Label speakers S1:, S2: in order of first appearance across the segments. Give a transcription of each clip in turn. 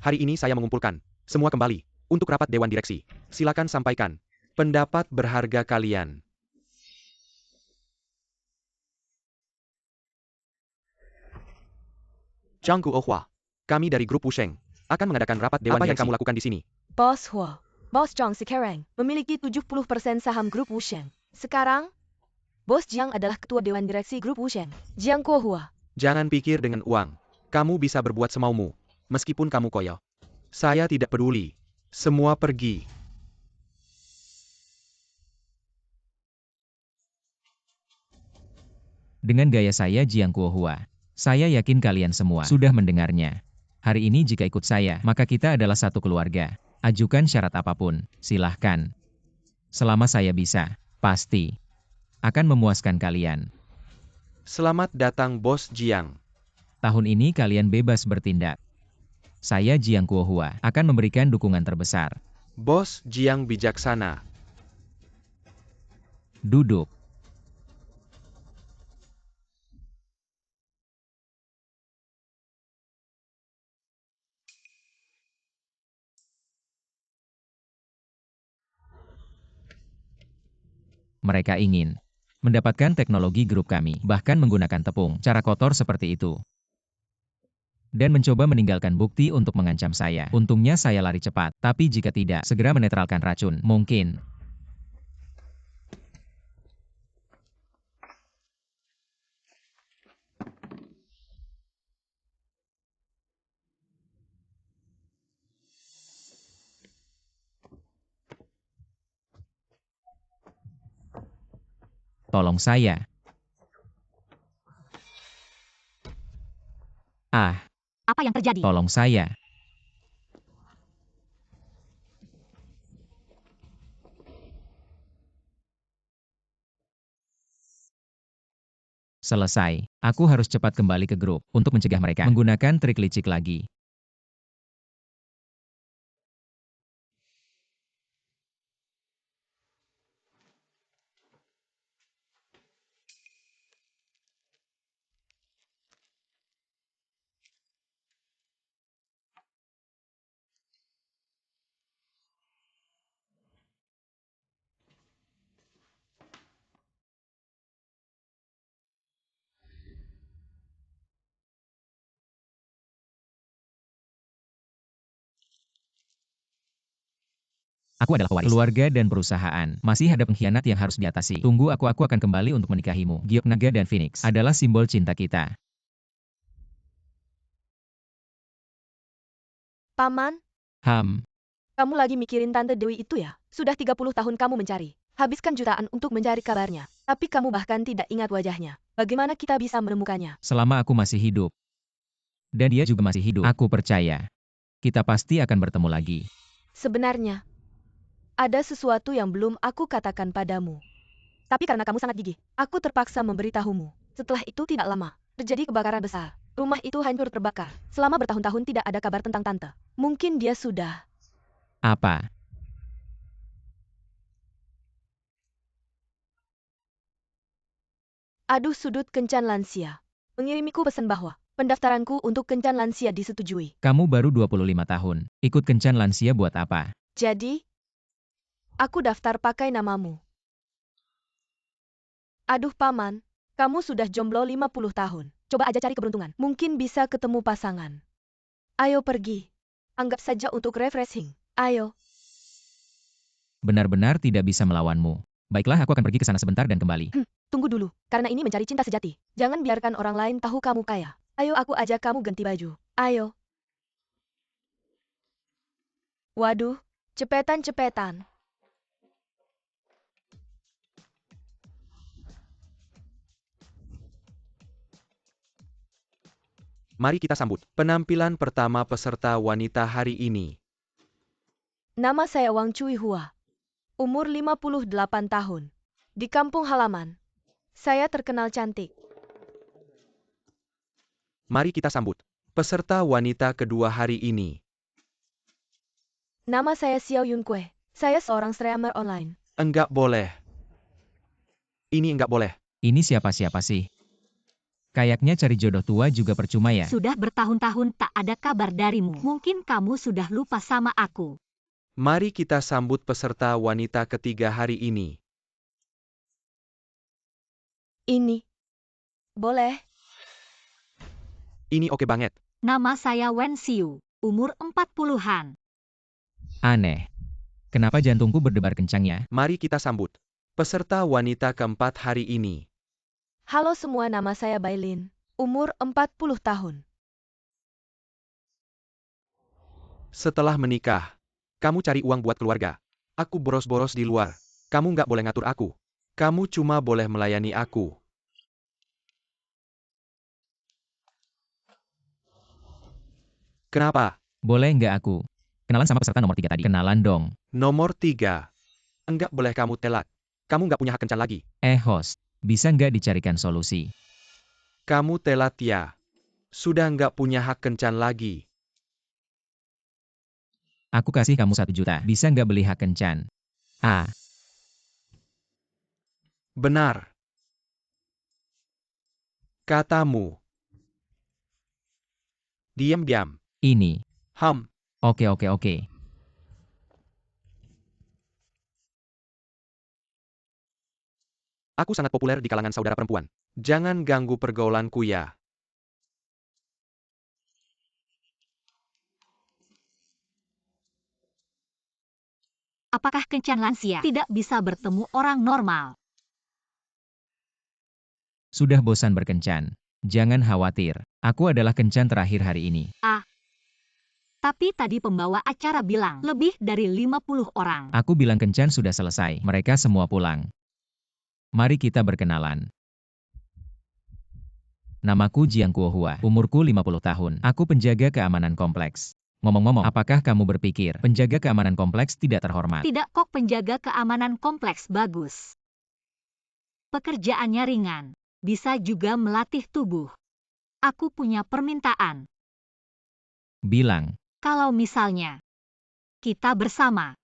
S1: Hari ini saya mengumpulkan semua kembali untuk rapat Dewan Direksi. Silakan sampaikan pendapat berharga kalian. Zhang Guohua, kami dari grup Wusheng akan mengadakan rapat Dewan Direksi. Apa yang kamu lakukan di sini?
S2: Bos Hua, Bos Zhang sekarang memiliki 70% saham grup Wusheng. Sekarang, Bos Jiang adalah ketua Dewan Direksi grup Wusheng. Jiang Guohua.
S1: Jangan pikir dengan uang. Kamu bisa berbuat semaumu, meskipun kamu koyo. Saya tidak peduli. Semua pergi.
S3: Dengan gaya saya Jiang Guohua, saya yakin kalian semua sudah mendengarnya. Hari ini jika ikut saya, maka kita adalah satu keluarga. Ajukan syarat apapun, silahkan. Selama saya bisa, pasti akan memuaskan kalian.
S1: Selamat datang Bos Jiang.
S3: Tahun ini kalian bebas bertindak. Saya Jiang Guohua akan memberikan dukungan terbesar.
S1: Bos Jiang bijaksana.
S3: Duduk. Mereka ingin mendapatkan teknologi grup kami, bahkan menggunakan tepung, cara kotor seperti itu. Dan mencoba meninggalkan bukti untuk mengancam saya. Untungnya saya lari cepat, tapi jika tidak, segera menetralkan racun, mungkin. Tolong saya.
S2: Apa yang terjadi?
S3: Tolong saya. Selesai. Aku harus cepat kembali ke grup untuk mencegah mereka menggunakan trik licik lagi. Aku adalah pewaris. Keluarga dan perusahaan. Masih ada pengkhianat yang harus diatasi. Tunggu aku akan kembali untuk menikahimu. Giok Naga dan Phoenix adalah simbol cinta kita.
S2: Paman, kamu lagi mikirin Tante Dewi itu ya? Sudah 30 tahun kamu mencari. Habiskan jutaan untuk mencari kabarnya. Tapi kamu bahkan tidak ingat wajahnya. Bagaimana kita bisa menemukannya?
S3: Selama aku masih hidup. Dan dia juga masih hidup. Aku percaya. Kita pasti akan bertemu lagi.
S2: Sebenarnya, ada sesuatu yang belum aku katakan padamu. Tapi karena kamu sangat gigih, aku terpaksa memberitahumu. Setelah itu tidak lama, terjadi kebakaran besar. Rumah itu hancur terbakar. Selama bertahun-tahun tidak ada kabar tentang Tante. Mungkin dia sudah...
S3: Apa?
S2: Aduh, sudut kencan lansia. Mengirimiku pesan bahwa pendaftaranku untuk kencan lansia disetujui.
S3: Kamu baru 25 tahun. Ikut kencan lansia buat apa?
S2: Jadi, aku daftar pakai namamu. Aduh paman, kamu sudah jomblo 50 tahun. Coba aja cari keberuntungan. Mungkin bisa ketemu pasangan. Ayo pergi. Anggap saja untuk refreshing. Ayo.
S3: Benar-benar tidak bisa melawanmu. Baiklah, aku akan pergi ke sana sebentar dan kembali.
S2: Tunggu dulu, karena ini mencari cinta sejati. Jangan biarkan orang lain tahu kamu kaya. Ayo aku ajak kamu ganti baju. Ayo. Waduh, cepetan-cepetan.
S1: Mari kita sambut penampilan pertama peserta wanita hari ini.
S2: Nama saya Wang Cui Hua. Umur 58 tahun. Di kampung halaman. Saya terkenal cantik.
S1: Mari kita sambut peserta wanita kedua hari ini.
S2: Nama saya Xiao Yun Kue. Saya seorang streamer online.
S1: Enggak boleh. Ini enggak boleh.
S3: Ini siapa-siapa sih? Kayaknya cari jodoh tua juga percuma ya.
S4: Sudah bertahun-tahun tak ada kabar darimu. Mungkin kamu sudah lupa sama aku.
S1: Mari kita sambut peserta wanita ketiga hari ini.
S2: Ini. Boleh.
S1: Ini oke banget.
S4: Nama saya Wen Xiu, umur 40-an.
S3: Aneh. Kenapa jantungku berdebar kencangnya?
S1: Mari kita sambut peserta wanita keempat hari ini.
S2: Halo semua, nama saya Bailin. Umur 40 tahun.
S1: Setelah menikah, kamu cari uang buat keluarga. Aku boros-boros di luar. Kamu nggak boleh ngatur aku. Kamu cuma boleh melayani aku. Kenapa?
S3: Boleh nggak aku? Kenalan sama peserta nomor 3 tadi. Kenalan dong.
S1: Nomor 3. Enggak boleh kamu telat. Kamu nggak punya hak kencan lagi.
S3: Host. Bisa nggak dicarikan solusi?
S1: Kamu telat ya. Sudah nggak punya hak kencan lagi.
S3: Aku kasih kamu 1 juta. Bisa nggak beli hak kencan? Ah,
S1: Benar. Katamu. Diam-diam.
S3: ini.
S1: Ham.
S3: Oke.
S1: Aku sangat populer di kalangan saudara perempuan. Jangan ganggu pergaulanku ya.
S4: Apakah kencan lansia tidak bisa bertemu orang normal?
S3: Sudah bosan berkencan. Jangan khawatir. Aku adalah kencan terakhir hari ini.
S4: Tapi tadi pembawa acara bilang lebih dari 50 orang.
S3: Aku bilang kencan sudah selesai. Mereka semua pulang. Mari kita berkenalan. Namaku Jiang Kuohua. Umurku 50 tahun. Aku penjaga keamanan kompleks. Ngomong-ngomong, apakah kamu berpikir penjaga keamanan kompleks tidak terhormat?
S4: Tidak kok, penjaga keamanan kompleks bagus. Pekerjaannya ringan. Bisa juga melatih tubuh. Aku punya permintaan.
S3: Bilang.
S4: Kalau misalnya kita bersama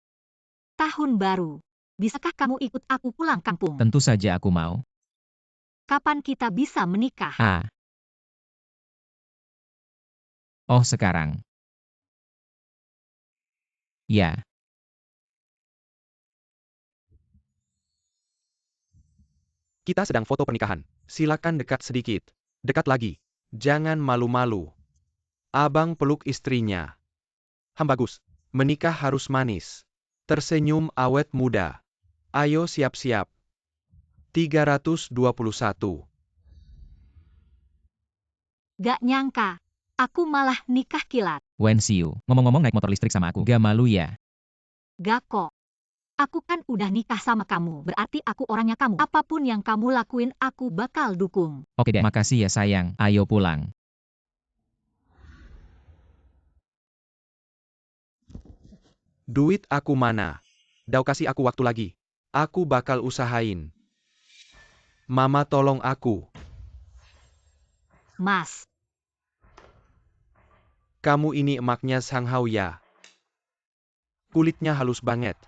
S4: tahun baru, bisakah kamu ikut aku pulang kampung?
S3: Tentu saja aku mau.
S4: Kapan kita bisa menikah?
S3: Oh, sekarang. Ya.
S1: Kita sedang foto pernikahan. Silakan dekat sedikit. Dekat lagi. Jangan malu-malu. Abang peluk istrinya. Bagus. Menikah harus manis. Tersenyum awet muda. Ayo siap-siap. 321.
S4: Gak nyangka, aku malah nikah kilat.
S3: Wen Xiu, ngomong-ngomong naik motor listrik sama aku. Gak malu ya?
S4: Gak kok. Aku kan udah nikah sama kamu, berarti aku orangnya kamu. Apapun yang kamu lakuin, aku bakal dukung.
S3: Oke deh, makasih ya sayang. Ayo pulang.
S1: Duit aku mana? Dau kasih aku waktu lagi. Aku bakal usahain. Mama tolong aku.
S4: Mas,
S1: Kamu ini emaknya Sang Hao ya? Kulitnya halus banget.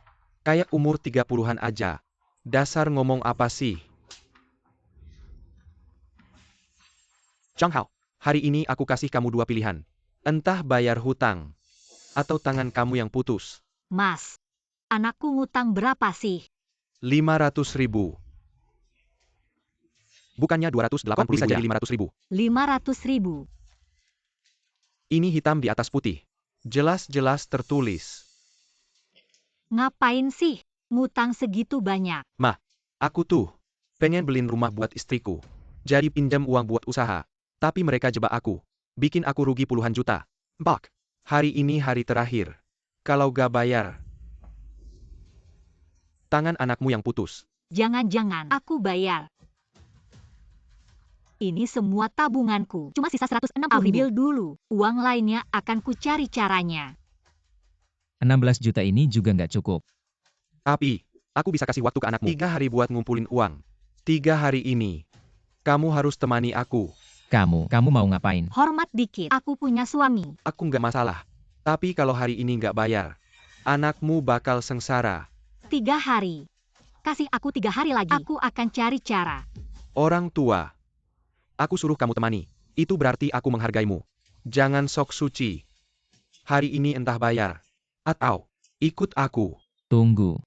S1: Kayak umur 30-an aja. Dasar ngomong apa sih? Chang Hao, hari ini aku kasih kamu 2 pilihan. Entah bayar hutang, atau tangan kamu yang putus.
S4: Mas, anakku ngutang berapa sih?
S1: 500.000. Bukannya 280 bisa jadi 500.000.
S4: 500.000.
S1: Ini hitam di atas putih. Jelas-jelas tertulis.
S4: Ngapain sih ngutang segitu banyak?
S1: Aku tuh pengen beliin rumah buat istriku. Jadi pinjam uang buat usaha. Tapi mereka jebak aku. Bikin aku rugi puluhan juta. Bak, hari ini hari terakhir. Kalau gak bayar, tangan anakmu yang putus.
S4: Jangan-jangan aku bayar. Ini semua tabunganku. Cuma sisa 160.000. Ambil dulu. Uang lainnya akan ku cari caranya.
S3: 16 juta ini juga nggak cukup.
S1: Tapi, aku bisa kasih waktu ke anakmu 3 hari buat ngumpulin uang. 3 hari ini, kamu harus temani aku.
S3: Kamu mau ngapain?
S4: Hormat dikit. Aku punya suami.
S1: Aku nggak masalah. Tapi kalau hari ini nggak bayar, anakmu bakal sengsara.
S4: 3 hari. Kasih aku 3 hari lagi. Aku akan cari cara.
S1: Orang tua. Aku suruh kamu temani. Itu berarti aku menghargaimu. Jangan sok suci. Hari ini entah bayar. Atau, ikut aku.
S3: Tunggu.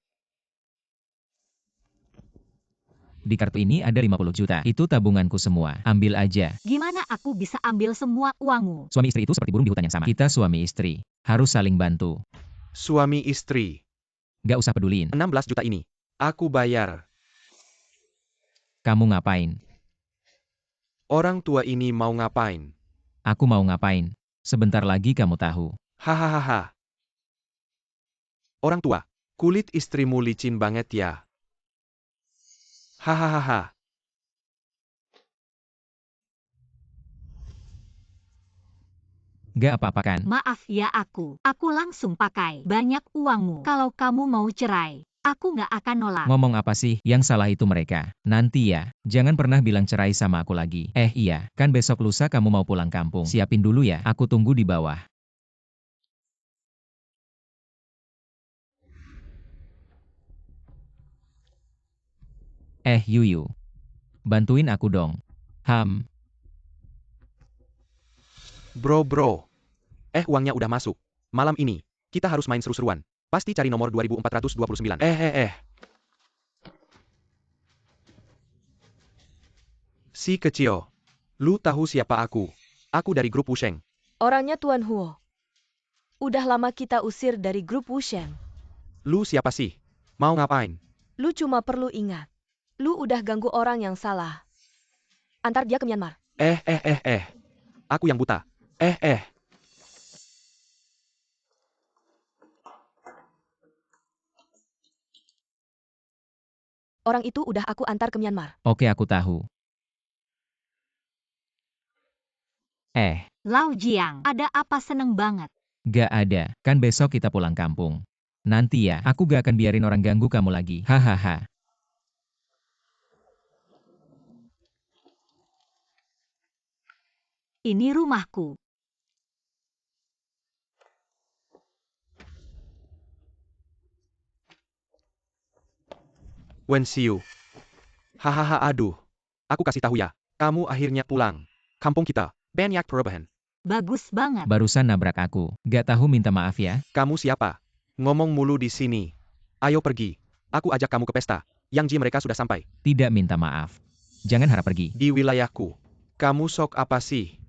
S3: Di kartu ini ada 50 juta. Itu tabunganku semua. Ambil aja.
S4: Gimana aku bisa ambil semua uangmu?
S3: Suami istri itu seperti burung di hutan yang sama. Kita suami istri. Harus saling bantu.
S1: Suami istri.
S3: Gak usah peduliin.
S1: 16 juta ini. Aku bayar.
S3: Kamu ngapain?
S1: Orang tua ini mau ngapain?
S3: Aku mau ngapain? Sebentar lagi kamu tahu.
S1: Hahaha. Orang tua, kulit istrimu licin banget ya. Hahaha.
S3: Gak apa-apa kan?
S4: Maaf ya aku langsung pakai banyak uangmu. Kalau kamu mau cerai, aku nggak akan nolak.
S3: Ngomong apa sih? Yang salah itu mereka. Nanti ya, jangan pernah bilang cerai sama aku lagi. Iya, kan besok lusa kamu mau pulang kampung. Siapin dulu ya, aku tunggu di bawah. Yuyu. Bantuin aku dong.
S1: Bro. Uangnya udah masuk. Malam ini, kita harus main seru-seruan. Pasti cari nomor 2429. Si kecil. Lu tahu siapa aku? Aku dari grup Wusheng.
S2: Orangnya Tuan Huo. Udah lama kita usir dari grup Wusheng.
S1: Lu siapa sih? Mau ngapain?
S2: Lu cuma perlu ingat. Lu udah ganggu orang yang salah. Antar dia ke Myanmar.
S1: Aku yang buta.
S2: Orang itu udah aku antar ke Myanmar.
S3: Oke, aku tahu.
S4: Lau Jiang, ada apa seneng banget?
S3: Gak ada. Kan besok kita pulang kampung. Nanti ya, aku gak akan biarin orang ganggu kamu lagi. Hahaha.
S4: Ini rumahku.
S1: Wensiu. Hahaha, aduh. Aku kasih tahu ya. Kamu akhirnya pulang. Kampung kita. Banyak perubahan.
S4: Bagus banget.
S3: Barusan nabrak aku. Gak tahu minta maaf ya.
S1: Kamu siapa? Ngomong mulu di sini. Ayo pergi. Aku ajak kamu ke pesta. Yang Ji mereka sudah sampai.
S3: Tidak minta maaf. Jangan harap pergi.
S1: Di wilayahku. Kamu sok apa sih?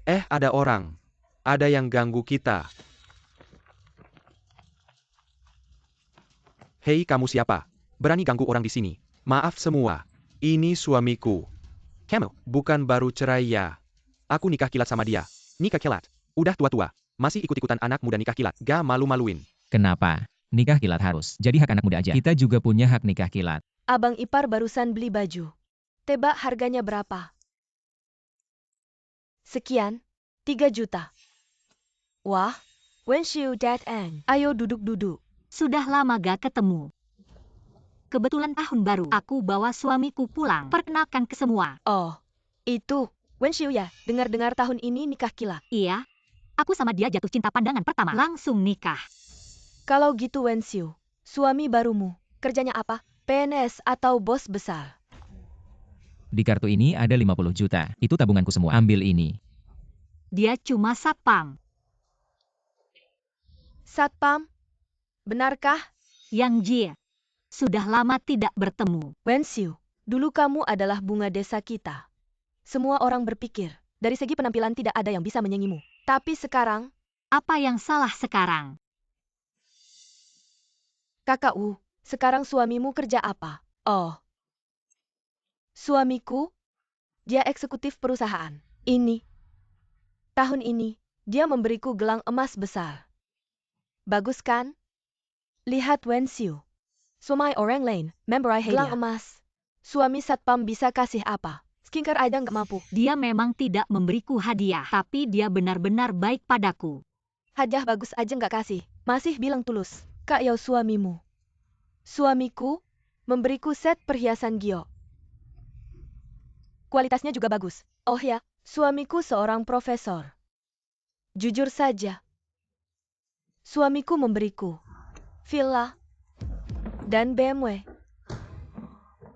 S1: Ada orang. Ada yang ganggu kita. Hei, kamu siapa? Berani ganggu orang di sini? Maaf semua. Ini suamiku. Kamu, bukan baru cerai ya? Aku nikah kilat sama dia. Nikah kilat. Udah tua-tua. Masih ikut-ikutan anak muda nikah kilat. Gak malu-maluin.
S3: Kenapa? Nikah kilat harus. Jadi hak anak muda aja. Kita juga punya hak nikah kilat.
S2: Abang ipar barusan beli baju. Tebak harganya berapa? Sekian, 3 juta. Wah, Wenxiu Dad Eng. Ayo duduk-duduk.
S4: Sudah lama gak ketemu. Kebetulan tahun baru, aku bawa suamiku pulang. Perkenalkan ke semua.
S2: Oh, itu. Wenxiu ya, dengar-dengar tahun ini nikah kilat.
S4: Iya, aku sama dia jatuh cinta pandangan pertama. Langsung nikah.
S2: Kalau gitu Wenxiu, suami barumu, kerjanya apa? PNS atau bos besar?
S3: Di kartu ini ada 50 juta. Itu tabunganku semua. Ambil ini.
S4: Dia cuma satpam.
S2: Satpam? Benarkah?
S4: Yang Jie, sudah lama tidak bertemu.
S2: Wenxiu, dulu kamu adalah bunga desa kita. Semua orang berpikir, dari segi penampilan tidak ada yang bisa menyaingimu. Tapi sekarang,
S4: Apa yang salah sekarang?
S2: Kakak Wu, sekarang suamimu kerja apa? Oh. Suamiku? Dia eksekutif perusahaan. Tahun ini, dia memberiku gelang emas besar. Bagus kan? Lihat Wenxiu. Suami orang lain, memberi hadiah. Gelang emas. Suami satpam bisa kasih apa? Skincare aja nggak mampu.
S4: Dia memang tidak memberiku hadiah, tapi dia benar-benar baik padaku.
S2: Hadiah bagus aja nggak kasih. Masih bilang tulus. Kak Yao suamimu. Suamiku memberiku set perhiasan Gio. Kualitasnya juga bagus. Oh ya, suamiku seorang profesor. Jujur saja. Suamiku memberiku villa dan BMW.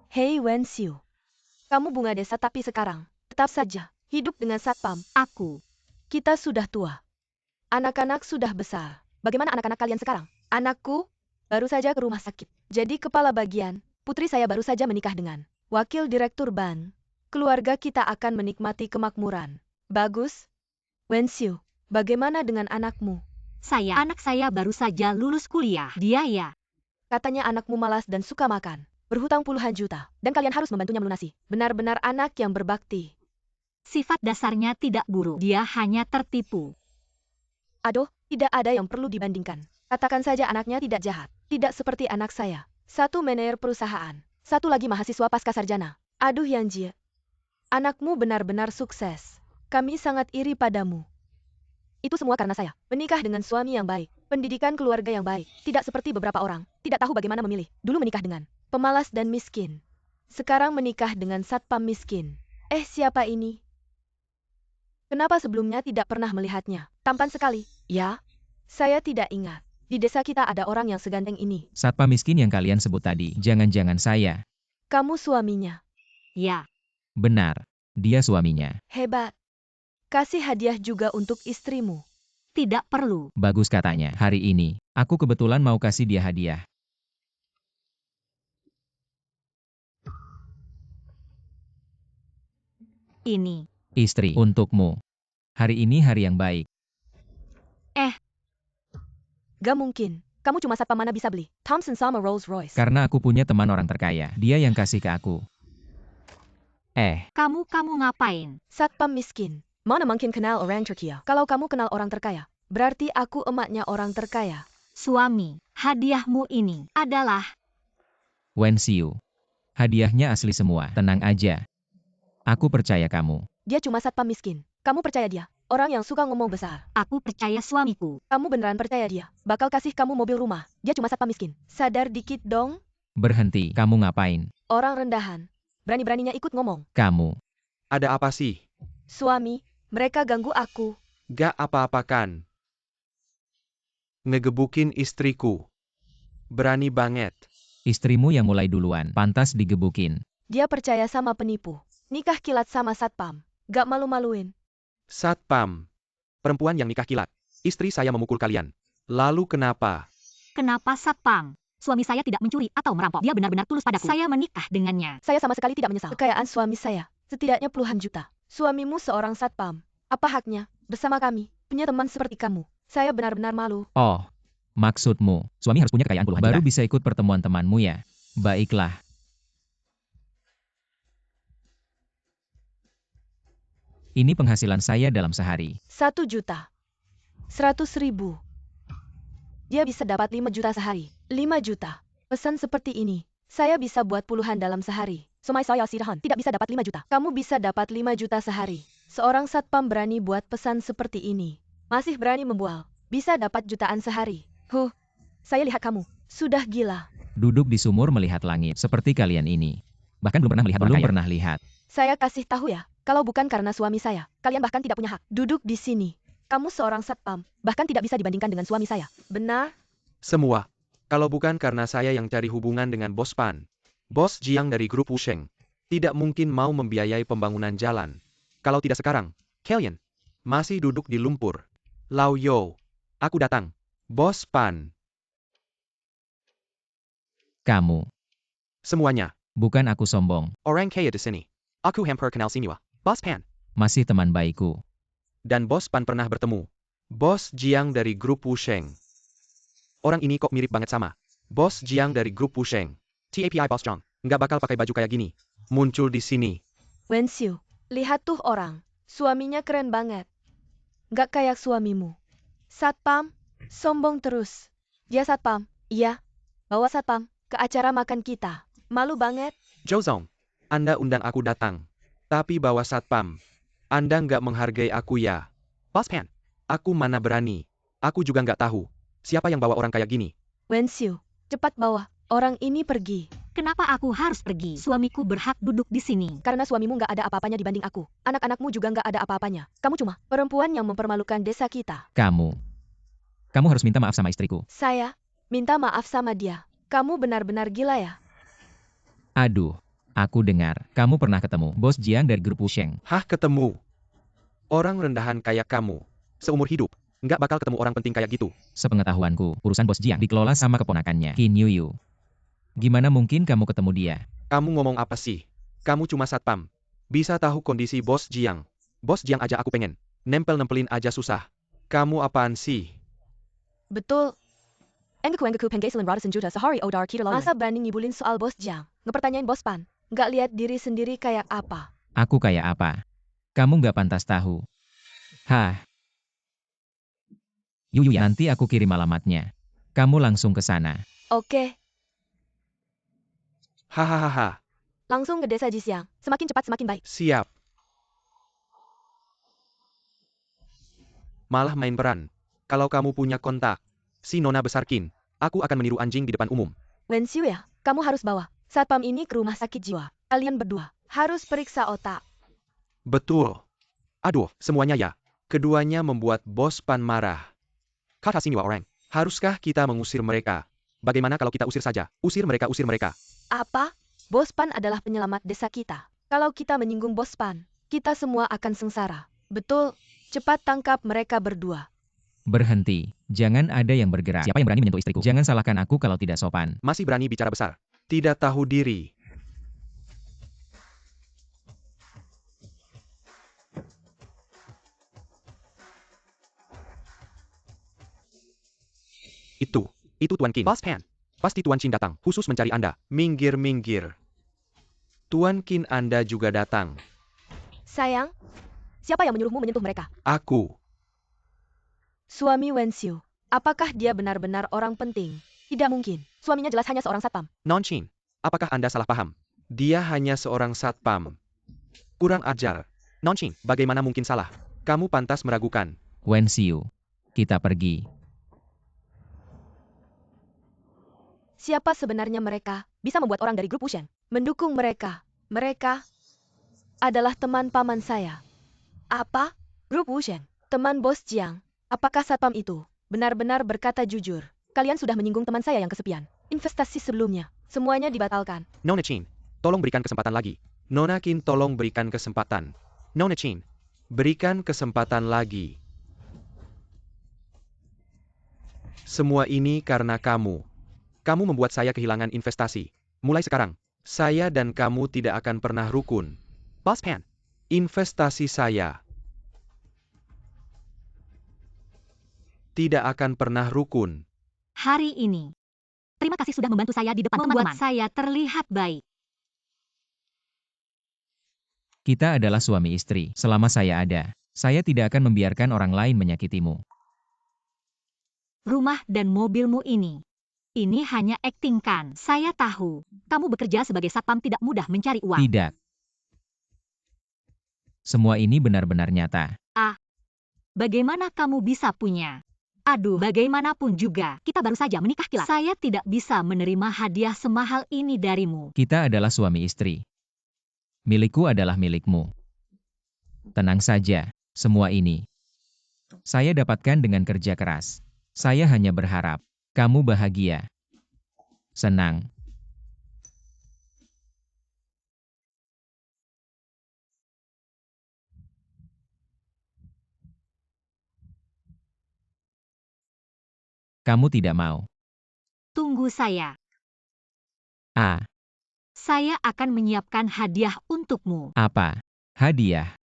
S2: Hei Wenxiu. Kamu bunga desa tapi sekarang, tetap saja, hidup dengan satpam.
S4: Aku.
S2: Kita sudah tua. Anak-anak sudah besar. Bagaimana anak-anak kalian sekarang? Anakku, baru saja ke rumah sakit. Jadi kepala bagian, putri saya baru saja menikah dengan wakil direktur bank. Keluarga kita akan menikmati kemakmuran. Bagus. Wenxiu, bagaimana dengan anakmu?
S4: Anak saya baru saja lulus kuliah. Dia ya.
S2: Katanya anakmu malas dan suka makan. Berhutang puluhan juta. Dan kalian harus membantunya melunasi. Benar-benar anak yang berbakti.
S4: Sifat dasarnya tidak buruk. Dia hanya tertipu.
S2: Aduh, tidak ada yang perlu dibandingkan. Katakan saja anaknya tidak jahat. Tidak seperti anak saya. Satu manajer perusahaan. Satu lagi mahasiswa pasca sarjana. Aduh Yanjie. Anakmu benar-benar sukses. Kami sangat iri padamu. Itu semua karena saya. Menikah dengan suami yang baik. Pendidikan keluarga yang baik. Tidak seperti beberapa orang. Tidak tahu bagaimana memilih. Dulu menikah dengan pemalas dan miskin. Sekarang menikah dengan satpam miskin. Siapa ini? Kenapa sebelumnya tidak pernah melihatnya? Tampan sekali. Ya, saya tidak ingat. Di desa kita ada orang yang seganteng ini.
S3: Satpam miskin yang kalian sebut tadi, jangan-jangan saya.
S2: Kamu suaminya.
S4: Ya.
S3: Benar, dia suaminya.
S2: Hebat. Kasih hadiah juga untuk istrimu.
S4: Tidak perlu.
S3: Bagus katanya. Hari ini, aku kebetulan mau kasih dia hadiah.
S4: Ini.
S3: Istri, untukmu. Hari ini hari yang baik.
S2: Gak mungkin. Kamu cuma satpam mana bisa beli? Thompson sama Rolls Royce.
S3: Karena aku punya teman orang terkaya, dia yang kasih ke aku.
S4: Kamu ngapain?
S2: Satpam miskin. Mana mungkin kenal orang terkaya? Kalau kamu kenal orang terkaya, berarti aku emaknya orang terkaya.
S4: Suami, hadiahmu ini adalah
S3: Wenxiu. Hadiahnya asli semua, tenang aja. Aku percaya kamu.
S2: Dia cuma satpam miskin. Kamu percaya dia? Orang yang suka ngomong besar.
S4: aku percaya suamiku.
S2: Kamu beneran percaya dia? Bakal kasih kamu mobil rumah. Dia cuma satpam miskin. Sadar dikit dong.
S3: Berhenti, kamu ngapain?
S2: Orang rendahan. Berani-beraninya ikut ngomong.
S3: Kamu.
S1: Ada apa sih?
S2: Suami, mereka ganggu aku.
S1: Gak apa-apa kan? Ngegebukin istriku. Berani banget.
S3: Istrimu yang mulai duluan, pantas digebukin.
S2: Dia percaya sama penipu. Nikah kilat sama satpam. Gak malu-maluin.
S1: Satpam. Perempuan yang nikah kilat. Istri saya memukul kalian. Lalu kenapa?
S4: Kenapa satpam? Suami saya tidak mencuri atau merampok. Dia benar-benar tulus padaku. Saya menikah dengannya.
S2: Saya sama sekali tidak menyesal. Kekayaan suami saya. Setidaknya puluhan juta. Suamimu seorang satpam. Apa haknya? Bersama kami. Punya teman seperti kamu. Saya benar-benar malu.
S3: Oh, maksudmu, suami harus punya kekayaan puluhan baru
S1: juta.
S3: bisa ikut pertemuan temanmu ya? Baiklah. Ini penghasilan saya dalam sehari.
S2: 1 juta. 100.000. Dia bisa dapat 5 juta sehari. 5 juta. Pesan seperti ini. Saya bisa buat puluhan dalam sehari. Somai saya sidahan tidak bisa dapat 5 juta. Kamu bisa dapat 5 juta sehari. Seorang satpam berani buat pesan seperti ini. Masih berani membual. Bisa dapat jutaan sehari. Saya lihat kamu. Sudah gila.
S3: Duduk di sumur melihat langit, seperti kalian ini. Bahkan belum pernah lihat.
S2: Saya kasih tahu ya. Kalau bukan karena suami saya, kalian bahkan tidak punya hak. Duduk di sini. Kamu seorang satpam. Bahkan tidak bisa dibandingkan dengan suami saya. Benar?
S1: Semua. Kalau bukan karena saya yang cari hubungan dengan Bos Pan. Bos Jiang dari grup Wusheng. Tidak mungkin mau membiayai pembangunan jalan. Kalau tidak sekarang, kalian masih duduk di lumpur. Lao Yo. Aku datang. Bos Pan.
S3: Kamu.
S1: Semuanya.
S3: Bukan aku sombong.
S1: Orang kaya di sini. Aku hampir kenal semua. Bos Pan.
S3: Masih teman baikku.
S1: Dan Bos Pan pernah bertemu. Bos Jiang dari grup Wusheng. Orang ini kok mirip banget sama. Bos Jiang dari grup Wusheng. TAPI Bos Zhang. Nggak bakal pakai baju kayak gini. Muncul di sini.
S2: Wenxiu, lihat tuh orang. Suaminya keren banget. Nggak kayak suamimu. Satpam, sombong terus. Dia satpam, iya. Bawa satpam ke acara makan kita. Malu banget.
S1: Zhou Zong. Anda undang aku datang. Tapi bawa satpam. Anda nggak menghargai aku ya. Bos Pan. Aku mana berani. Aku juga nggak tahu. Siapa yang bawa orang kayak gini?
S2: Wenxiu, cepat bawa. Orang ini pergi.
S4: Kenapa aku harus pergi? Suamiku berhak duduk di sini.
S2: Karena suamimu nggak ada apa-apanya dibanding aku. Anak-anakmu juga nggak ada apa-apanya. Kamu cuma perempuan yang mempermalukan desa kita.
S3: Kamu harus minta maaf sama istriku.
S2: Saya minta maaf sama dia. Kamu benar-benar gila ya?
S3: Aduh, Aku dengar, kamu pernah ketemu Bos Jiang dari grup Wusheng.
S1: Hah, ketemu? Orang rendahan kayak kamu, seumur hidup, nggak bakal ketemu orang penting kayak gitu.
S3: Sepengetahuanku, urusan Bos Jiang dikelola sama keponakannya, Qin Yuyu. Gimana mungkin kamu ketemu dia?
S1: Kamu ngomong apa sih? Kamu cuma satpam. Bisa tahu kondisi Bos Jiang. Bos Jiang aja aku pengen. Nempel-nempelin aja susah. Kamu apaan sih?
S2: Betul. Enggeku penggeselan ratusan juta sehari odar kita lalu. Masa berani ngibulin soal Bos Jiang? Ngepertanyain Bos Pan? Nggak lihat diri sendiri kayak apa?
S3: Aku kayak apa? Kamu nggak pantas tahu. Hah. Yuyu ya, nanti aku kirim alamatnya. Kamu langsung ke sana.
S2: Oke,
S1: Hahaha.
S2: langsung ke desa Jisiang. Semakin cepat semakin baik.
S1: Siap. Malah main peran. Kalau kamu punya kontak, si Nona besar Qin, aku akan meniru anjing di depan umum.
S2: Wenxiu ya, kamu harus bawa satpam ini ke rumah sakit jiwa. Kalian berdua harus periksa otak.
S1: Betul. Aduh, semuanya ya. Keduanya membuat Bos Pan marah. Kata Siniwa orang, haruskah kita mengusir mereka? Bagaimana kalau kita usir saja? Usir mereka, usir mereka.
S2: Apa? Bos Pan adalah penyelamat desa kita. Kalau kita menyinggung Bos Pan, kita semua akan sengsara. Betul, cepat tangkap mereka berdua.
S3: Berhenti. Jangan ada yang bergerak. Siapa yang berani menyentuh istriku? Jangan salahkan aku kalau tidak sopan.
S1: Masih berani bicara besar. Tidak tahu diri. Itu Tuan Qin. Boss Pan. Pasti Tuan Qin datang, khusus mencari Anda. Minggir, minggir. Tuan Qin, Anda juga datang.
S2: Sayang, siapa yang menyuruhmu menyentuh mereka?
S1: Aku.
S2: Suami Wenxiu. Apakah dia benar-benar orang penting? Tidak mungkin. Suaminya jelas hanya seorang satpam.
S1: Non Qin. Apakah Anda salah paham? Dia hanya seorang satpam. Kurang ajar. Non Qin, bagaimana mungkin salah? Kamu pantas meragukan.
S3: Wenxiu. Kita pergi.
S2: Siapa sebenarnya mereka? Bisa membuat orang dari grup Wusheng mendukung mereka. Mereka adalah teman paman saya. Apa? Grup Wusheng? Teman Bos Jiang? Apakah satpam itu benar-benar berkata jujur? Kalian sudah menyinggung teman saya yang kesepian. Investasi sebelumnya, semuanya dibatalkan.
S1: Nona Qin, tolong berikan kesempatan lagi. Nona Qin, tolong berikan kesempatan. Nona Qin, berikan kesempatan lagi. Semua ini karena kamu. Kamu membuat saya kehilangan investasi. Mulai sekarang, saya dan kamu tidak akan pernah rukun. Boss Pan, investasi saya tidak akan pernah rukun.
S4: Hari ini. Terima kasih sudah membantu saya di depan teman-teman. Membuat saya terlihat baik.
S3: Kita adalah suami istri. Selama saya ada, saya tidak akan membiarkan orang lain menyakitimu.
S4: Rumah dan mobilmu ini. Ini hanya akting kan? Saya tahu, kamu bekerja sebagai satpam tidak mudah mencari uang.
S3: Tidak. Semua ini benar-benar nyata.
S4: Bagaimana kamu bisa punya? Aduh, bagaimanapun juga, kita baru saja menikah kilat. Saya tidak bisa menerima hadiah semahal ini darimu.
S3: Kita adalah suami istri. Milikku adalah milikmu. Tenang saja, semua ini saya dapatkan dengan kerja keras. Saya hanya berharap kamu bahagia, senang. Kamu tidak mau.
S4: Tunggu saya.
S3: Ah,
S4: Saya akan menyiapkan hadiah untukmu.
S3: apa? Hadiah?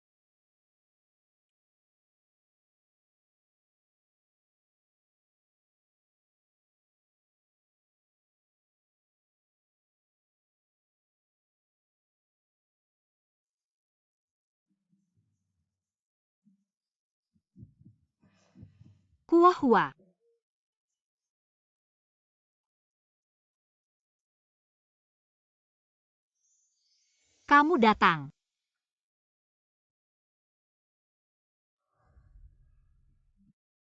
S4: Kuahua. Kamu datang.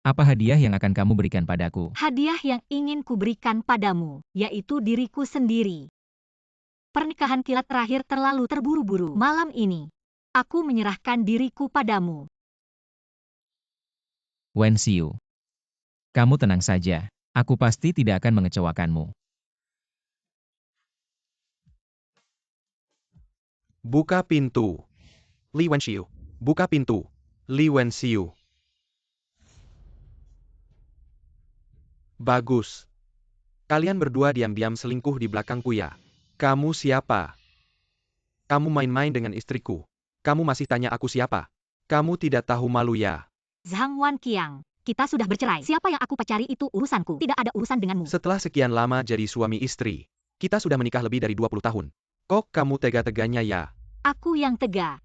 S3: Apa hadiah yang akan kamu berikan padaku?
S4: Hadiah yang ingin kuberikan padamu, yaitu diriku sendiri. Pernikahan kilat terakhir terlalu terburu-buru. Malam ini, aku menyerahkan diriku padamu.
S3: Wenxiu. Kamu tenang saja. Aku pasti tidak akan mengecewakanmu.
S1: Buka pintu. Li Wenxiu. Buka pintu. Li Wenxiu. Bagus. Kalian berdua diam-diam selingkuh di belakangku ya. Kamu siapa? Kamu main-main dengan istriku. Kamu masih tanya aku siapa? Kamu tidak tahu malu ya?
S4: Zhang Wanqiang, kita sudah bercerai. Siapa yang aku pacari itu urusanku. Tidak ada urusan denganmu.
S1: Setelah sekian lama jadi suami istri, kita sudah menikah lebih dari 20 tahun. Kok kamu tega-teganya ya?
S4: Aku yang tega.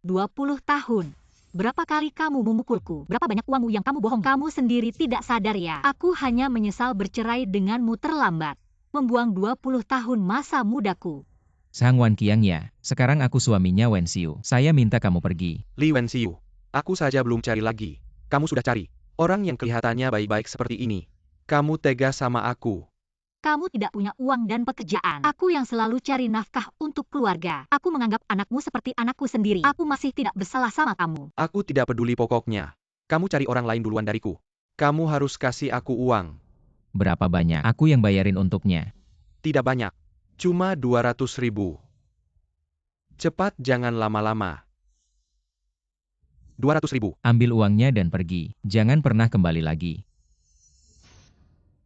S4: 20 tahun. Berapa kali kamu memukulku? Berapa banyak uangmu yang kamu bohong? Kamu sendiri tidak sadar ya? Aku hanya menyesal bercerai denganmu terlambat. Membuang 20 tahun masa mudaku.
S3: Zhang Wanqiang ya, sekarang aku suaminya Wenxiu. Saya minta kamu pergi.
S1: Li Wenxiu, aku saja belum cari lagi. Kamu sudah cari. Orang yang kelihatannya baik-baik seperti ini. Kamu tega sama aku.
S4: Kamu tidak punya uang dan pekerjaan. Aku yang selalu cari nafkah untuk keluarga. Aku menganggap anakmu seperti anakku sendiri. Aku masih tidak bersalah sama kamu.
S1: Aku tidak peduli pokoknya. Kamu cari orang lain duluan dariku. Kamu harus kasih aku uang.
S3: Berapa banyak? Aku yang bayarin untuknya.
S1: Tidak banyak. Cuma 200.000. Cepat, jangan lama-lama. 200.000.
S3: Ambil uangnya dan pergi. Jangan pernah kembali lagi.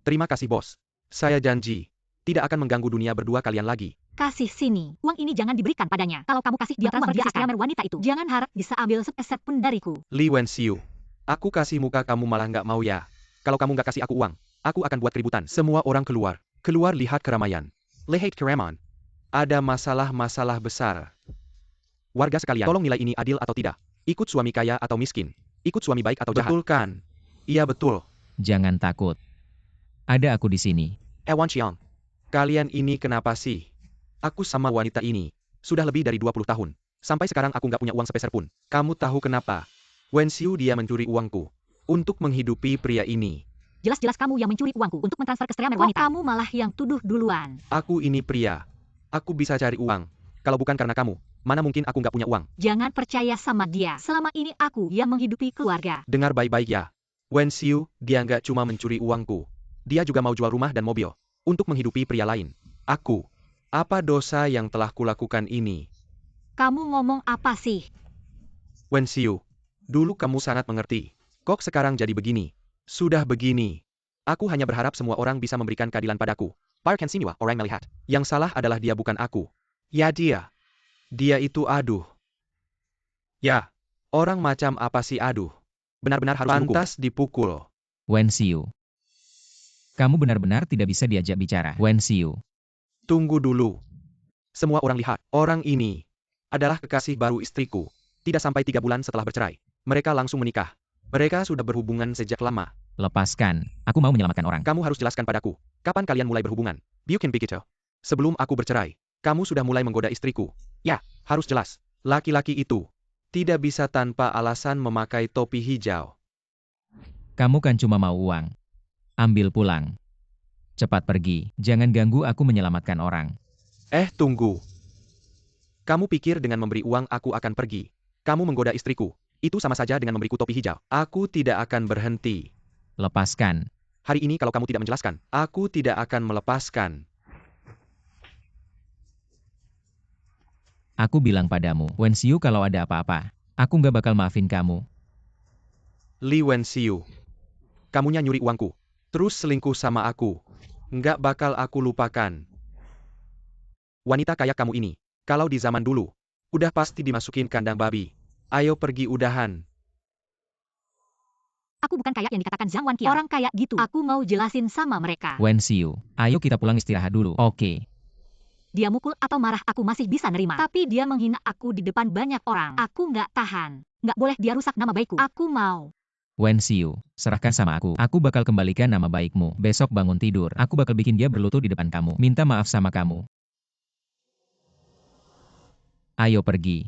S1: Terima kasih bos. Saya janji. Tidak akan mengganggu dunia berdua kalian lagi.
S4: Kasih sini. Uang ini jangan diberikan padanya. Kalau kamu kasih dia uang, dia akan wanita itu. Jangan harap bisa ambil sepeser pun dariku.
S1: Li Wenxiu. Aku kasih muka kamu malah nggak mau ya. Kalau kamu nggak kasih aku uang, aku akan buat keributan. Semua orang keluar. Keluar lihat keramaian. Lihat keramaian. Ada masalah-masalah besar. Warga sekalian, tolong nilai ini adil atau tidak. Ikut suami kaya atau miskin. Ikut suami baik atau jahat. Betul kan? Iya betul.
S3: Jangan takut. Ada aku di sini.
S1: Wanqiang. Kalian ini kenapa sih? Aku sama wanita ini. Sudah lebih dari 20 tahun. Sampai sekarang aku nggak punya uang sepeser pun. Kamu tahu kenapa? Wenxiu dia mencuri uangku. Untuk menghidupi pria ini.
S4: Jelas-jelas kamu yang mencuri uangku untuk mentransfer ke Streamer wanita. Kamu malah yang tuduh duluan.
S1: Aku ini pria. Aku bisa cari uang. Kalau bukan karena kamu, mana mungkin aku nggak punya uang.
S4: Jangan percaya sama dia. Selama ini aku yang menghidupi keluarga.
S1: Dengar baik-baik ya. Wenxiu, dia nggak cuma mencuri uangku. Dia juga mau jual rumah dan mobil. Untuk menghidupi pria lain. Aku. Apa dosa yang telah kulakukan ini?
S4: Kamu ngomong apa sih?
S1: Wenxiu. Dulu kamu sangat mengerti. Kok sekarang jadi begini? Sudah begini. Aku hanya berharap semua orang bisa memberikan keadilan padaku. Park Hansinwa, orang melihat. Yang salah adalah dia bukan aku. Ya dia. Dia itu aduh. Ya. Orang macam apa sih aduh? Benar-benar harus pantas dipukul.
S3: Wenxiu. Kamu benar-benar tidak bisa diajak bicara. Wenxiu.
S1: Tunggu dulu. Semua orang lihat. Orang ini adalah kekasih baru istriku. Tidak sampai 3 bulan setelah bercerai. Mereka langsung menikah. Mereka sudah berhubungan sejak lama.
S3: Lepaskan. Aku mau menyelamatkan orang.
S1: Kamu harus jelaskan padaku. Kapan kalian mulai berhubungan? Biukin begitu. Sebelum aku bercerai. Kamu sudah mulai menggoda istriku. Ya, harus jelas. Laki-laki itu tidak bisa tanpa alasan memakai topi hijau.
S3: Kamu kan cuma mau uang. Ambil pulang. Cepat pergi. Jangan ganggu aku menyelamatkan orang.
S1: Tunggu. Kamu pikir dengan memberi uang aku akan pergi? Kamu menggoda istriku. Itu sama saja dengan memberiku topi hijau. Aku tidak akan berhenti.
S3: Lepaskan.
S1: Hari ini kalau kamu tidak menjelaskan, aku tidak akan melepaskan.
S3: Aku bilang padamu, Wenxiu, kalau ada apa-apa, aku nggak bakal maafin kamu.
S1: Li Wenxiu. Kamunya nyuri uangku. Terus selingkuh sama aku. Nggak bakal aku lupakan. Wanita kayak kamu ini, kalau di zaman dulu, udah pasti dimasukin kandang babi. Ayo pergi udahan.
S4: Aku bukan kayak yang dikatakan Zhang Wanqiang. Orang kayak gitu. Aku mau jelasin sama mereka.
S3: Wenxiu, ayo kita pulang istirahat dulu. Oke.
S4: Dia mukul atau marah aku masih bisa nerima. Tapi dia menghina aku di depan banyak orang. Aku nggak tahan. Nggak boleh dia rusak nama baikku. Aku mau.
S3: Wenxiu, serahkan sama aku. Aku bakal kembalikan nama baikmu. Besok bangun tidur, aku bakal bikin dia berlutut di depan kamu. Minta maaf sama kamu. Ayo pergi.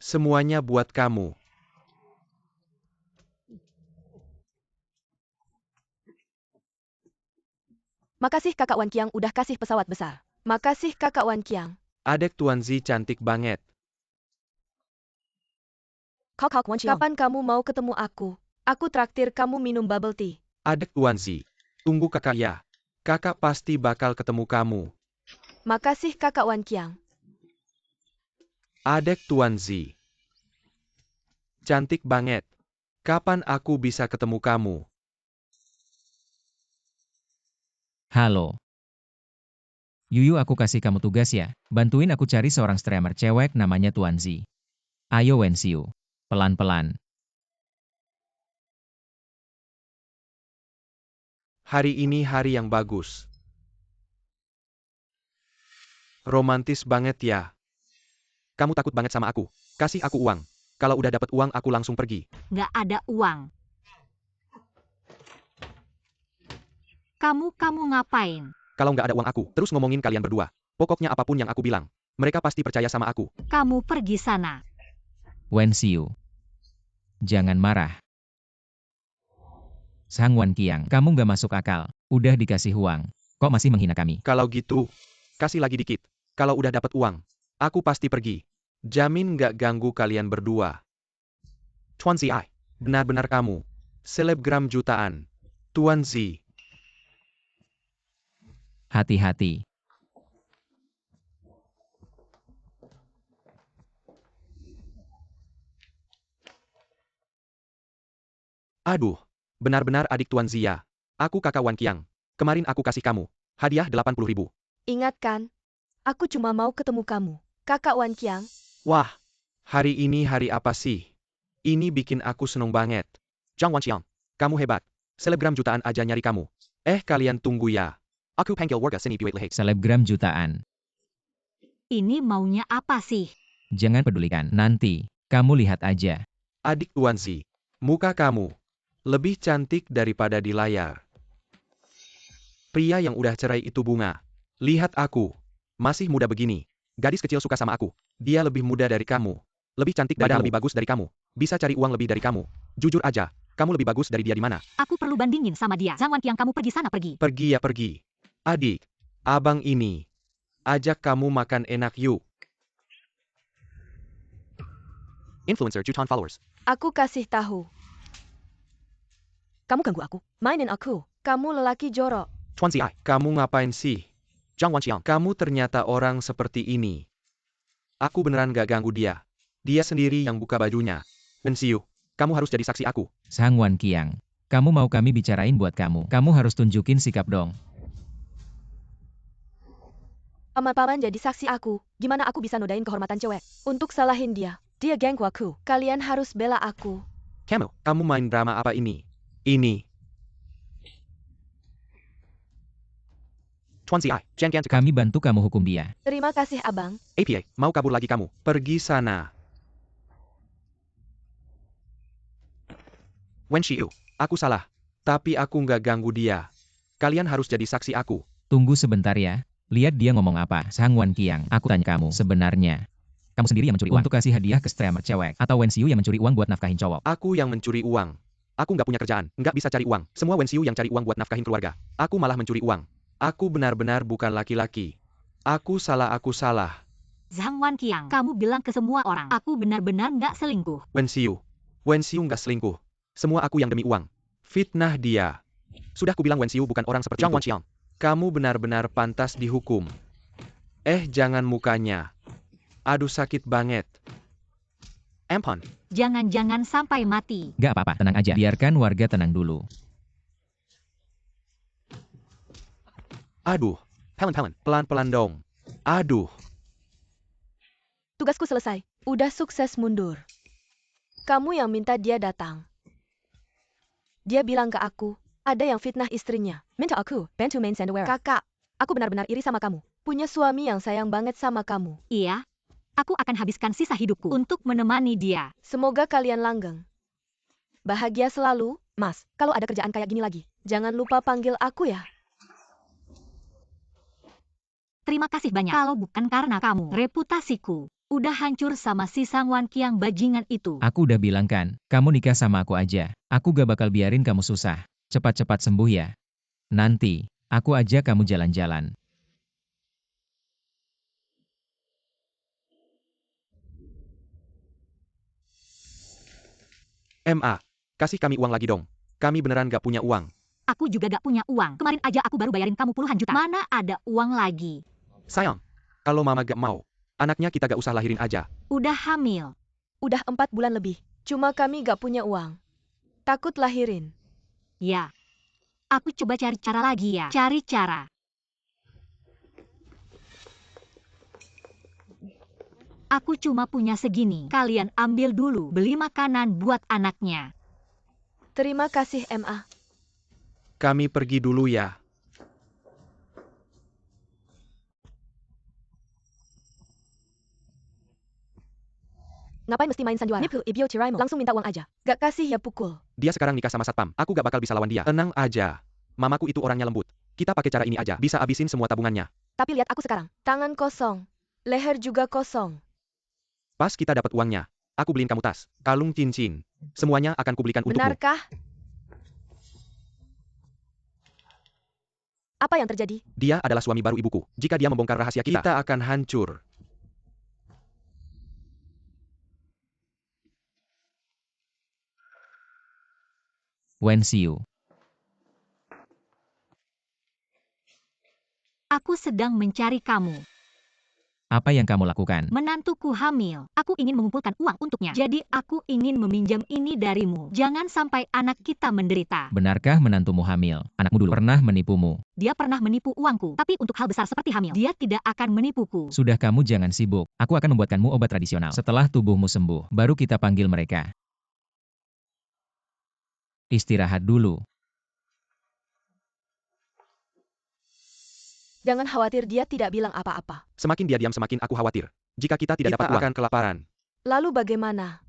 S1: Semuanya buat kamu.
S2: Makasih kakak Wanqiang udah kasih pesawat besar. Makasih kakak Wanqiang.
S1: Adek Tuan Zi cantik banget.
S2: Kakak Wanqiang. Kapan kamu mau ketemu aku? Aku traktir kamu minum bubble tea.
S1: Adek Tuan Zi. Tunggu kakak ya. Kakak pasti bakal ketemu kamu.
S2: Makasih kakak Wan Qiang.
S1: Adek Tuan Zi. Cantik banget. Kapan aku bisa ketemu kamu?
S3: Halo. Yuyu, aku kasih kamu tugas ya. Bantuin aku cari seorang streamer cewek namanya Tuan Zi. Ayo Wensiu. Pelan-pelan.
S1: Hari ini hari yang bagus. Romantis banget ya. Kamu takut banget sama aku. Kasih aku uang. Kalau udah dapat uang aku langsung pergi.
S4: Nggak ada uang. Kamu ngapain?
S1: Kalau nggak ada uang aku, terus ngomongin kalian berdua. Pokoknya apapun yang aku bilang, mereka pasti percaya sama aku.
S4: Kamu pergi sana.
S3: Wensiu. Jangan marah. Sang Wan Qiang, kamu gak masuk akal. Udah dikasih uang. Kok masih menghina kami?
S1: Kalau gitu, kasih lagi dikit. Kalau udah dapat uang, aku pasti pergi. Jamin nggak ganggu kalian berdua. Tuan Zi, benar-benar kamu. Selebgram jutaan. Tuan Zi.
S3: Hati-hati.
S1: Aduh, benar-benar adik Tuan Zi ya. Aku kakak Wan Qiang. Kemarin aku kasih kamu hadiah 80.000.
S2: Ingat kan? Aku cuma mau ketemu kamu. Kakak Wan Qiang.
S1: Wah, hari ini hari apa sih? Ini bikin aku seneng banget. Zhang Wanxiang, kamu hebat. Selebgram jutaan aja nyari kamu. Kalian tunggu ya. Aku panggil warga seni Piwait Lehek.
S3: Selebgram jutaan.
S4: Ini maunya apa sih?
S3: Jangan pedulikan. Nanti, kamu lihat aja.
S1: Adik Tuan Zi, muka kamu lebih cantik daripada di layar. Pria yang udah cerai itu bunga. Lihat aku. Masih muda begini. Gadis kecil suka sama aku. Dia lebih muda dari kamu. Lebih cantik dari kamu. Lebih bagus dari kamu. Bisa cari uang lebih dari kamu. Jujur aja, kamu lebih bagus dari dia di mana?
S4: Aku perlu bandingin sama dia. Zhang Wan Qiang, kamu pergi sana, pergi.
S1: Pergi ya pergi. Adik, abang ini. Ajak kamu makan enak yuk. Influencer jutaan followers.
S2: Aku kasih tahu. Kamu ganggu aku. Mainin aku. Kamu lelaki jorok.
S1: Tuan Zi, kamu ngapain sih? Zhang Wanxiang, kamu ternyata orang seperti ini. Aku beneran gak ganggu dia. Dia sendiri yang buka bajunya. Wensiu, kamu harus jadi saksi aku.
S3: Sang Wan Qiang, kamu mau kami bicarain buat kamu. Kamu harus tunjukin sikap dong.
S2: Paman jadi saksi aku. Gimana aku bisa nodain kehormatan cewek? Untuk salahin dia. Dia ganggu aku. Kalian harus bela aku.
S1: Kamu main drama apa ini? Ini. Tuan Zi, jangan cekap.
S3: Kami bantu kamu hukum dia.
S2: Terima kasih abang.
S1: APA, mau kabur lagi kamu. Pergi sana. Wenxiu, aku salah. Tapi aku nggak ganggu dia. Kalian harus jadi saksi aku.
S3: Tunggu sebentar ya. Lihat dia ngomong apa. Sang Wan Qiang, aku tanya kamu. Sebenarnya, kamu sendiri yang mencuri uang untuk kasih hadiah ke streamer cewek. Atau Wensiu yang mencuri uang buat nafkahin cowok.
S1: Aku yang mencuri uang. Aku nggak punya kerjaan, nggak bisa cari uang. Semua Wensiu yang cari uang buat nafkahin keluarga. Aku malah mencuri uang. Aku benar-benar bukan laki-laki. Aku salah.
S4: Zhang Wan Qiang, kamu bilang ke semua orang, aku benar-benar nggak selingkuh.
S1: Wensiu nggak selingkuh. Semua aku yang demi uang. Fitnah dia. Sudah kubilang Wensiu bukan orang seperti Zhang Wanxiang. Kamu benar-benar pantas dihukum. Jangan mukanya. Aduh sakit banget. Ampun.
S4: Jangan-jangan sampai mati.
S3: Gak apa-apa, tenang aja. Biarkan warga tenang dulu.
S1: Aduh. Pelan-pelan dong. Aduh.
S2: Tugasku selesai. Udah sukses mundur. Kamu yang minta dia datang. Dia bilang ke aku, ada yang fitnah istrinya. Minta aku bantu main sandware. Kakak, aku benar-benar iri sama kamu. Punya suami yang sayang banget sama kamu.
S4: Iya, aku akan habiskan sisa hidupku untuk menemani dia.
S2: Semoga kalian langgeng. Bahagia selalu, Mas. Kalau ada kerjaan kayak gini lagi, jangan lupa panggil aku ya.
S4: Terima kasih banyak. Kalau bukan karena kamu, reputasiku udah hancur sama si Sang Wan Qiang bajingan itu.
S3: Aku udah bilang kan, kamu nikah sama aku aja. Aku gak bakal biarin kamu susah. Cepat-cepat sembuh ya. Nanti, aku ajak kamu jalan-jalan.
S1: MA, Kasih kami uang lagi dong. Kami beneran gak punya uang.
S4: Aku juga gak punya uang. Kemarin aja aku baru bayarin kamu puluhan juta. Mana ada uang lagi?
S1: Sayang, kalau mama gak mau, anaknya kita gak usah lahirin aja.
S4: Udah hamil.
S2: Udah 4 bulan lebih. Cuma kami gak punya uang. Takut lahirin.
S4: Ya. Aku coba cari cara lagi ya. Cari cara. Aku cuma punya segini. Kalian ambil dulu. Beli makanan buat anaknya.
S2: Terima kasih, MA.
S1: Kami pergi dulu ya.
S2: Ngapain mesti main sandiwara? Nipil ibio ciraimo. Langsung minta uang aja. Gak kasih ya pukul.
S1: Dia sekarang nikah sama satpam. Aku gak bakal bisa lawan dia. Tenang aja. Mamaku itu orangnya lembut. Kita pakai cara ini aja. Bisa abisin semua tabungannya.
S2: Tapi lihat aku sekarang. Tangan kosong. Leher juga kosong.
S1: Pas kita dapat uangnya, aku beliin kamu tas, kalung cincin. Semuanya akan kubelikan untukmu.
S2: Benarkah? Apa yang terjadi?
S1: Dia adalah suami baru ibuku. Jika dia membongkar rahasia kita akan hancur.
S3: Wen Xiu.
S4: Aku sedang mencari kamu.
S3: Apa yang kamu lakukan?
S4: Menantuku hamil. Aku ingin mengumpulkan uang untuknya. Jadi aku ingin meminjam ini darimu. Jangan sampai anak kita menderita.
S3: Benarkah menantumu hamil? Anakmu dulu pernah menipumu.
S4: Dia pernah menipu uangku. Tapi untuk hal besar seperti hamil, dia tidak akan menipuku.
S3: Sudah, kamu jangan sibuk. Aku akan membuatkanmu obat tradisional. Setelah tubuhmu sembuh, baru kita panggil mereka. Istirahat dulu.
S2: Jangan khawatir, dia tidak bilang apa-apa.
S1: Semakin dia diam semakin aku khawatir. Jika kita tidak dapat uang, akan kelaparan.
S2: Lalu bagaimana?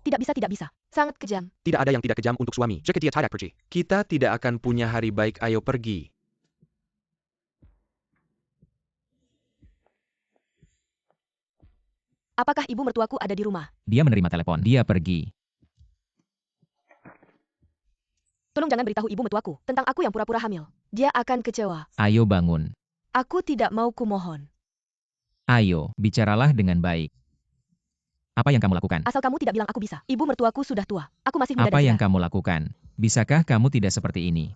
S2: Tidak bisa. Sangat kejam.
S1: Tidak ada yang tidak kejam untuk suami. Jika dia tidak pergi, kita tidak akan punya hari baik. Ayo pergi.
S2: Apakah ibu mertuaku ada di rumah?
S3: Dia menerima telepon. Dia pergi.
S2: Tolong jangan beritahu ibu mertuaku tentang aku yang pura-pura hamil. Dia akan kecewa.
S3: Ayo bangun.
S2: Aku tidak mau, kumohon.
S3: Ayo, bicaralah dengan baik. Apa yang kamu lakukan?
S2: Asal kamu tidak bilang aku bisa. Ibu mertuaku sudah tua. Aku masih muda
S3: Apa
S2: dan
S3: yang
S2: segar.
S3: kamu lakukan? Bisakah kamu tidak seperti ini?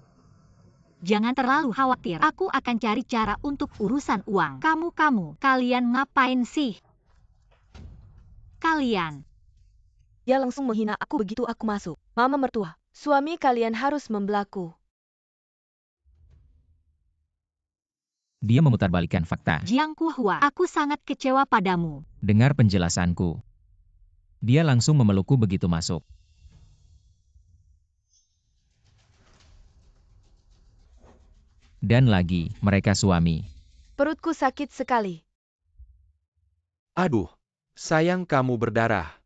S4: Jangan terlalu khawatir. Aku akan cari cara untuk urusan uang. Kalian ngapain sih? Kalian.
S2: Dia langsung menghina aku begitu aku masuk. Mama mertua, suami kalian harus membelaku.
S3: Dia memutarbalikkan fakta.
S4: Jiang Kuohua, aku sangat kecewa padamu.
S3: Dengar penjelasanku. Dia langsung memelukku begitu masuk. Dan lagi, mereka suami.
S2: Perutku sakit sekali.
S1: Aduh, sayang kamu berdarah.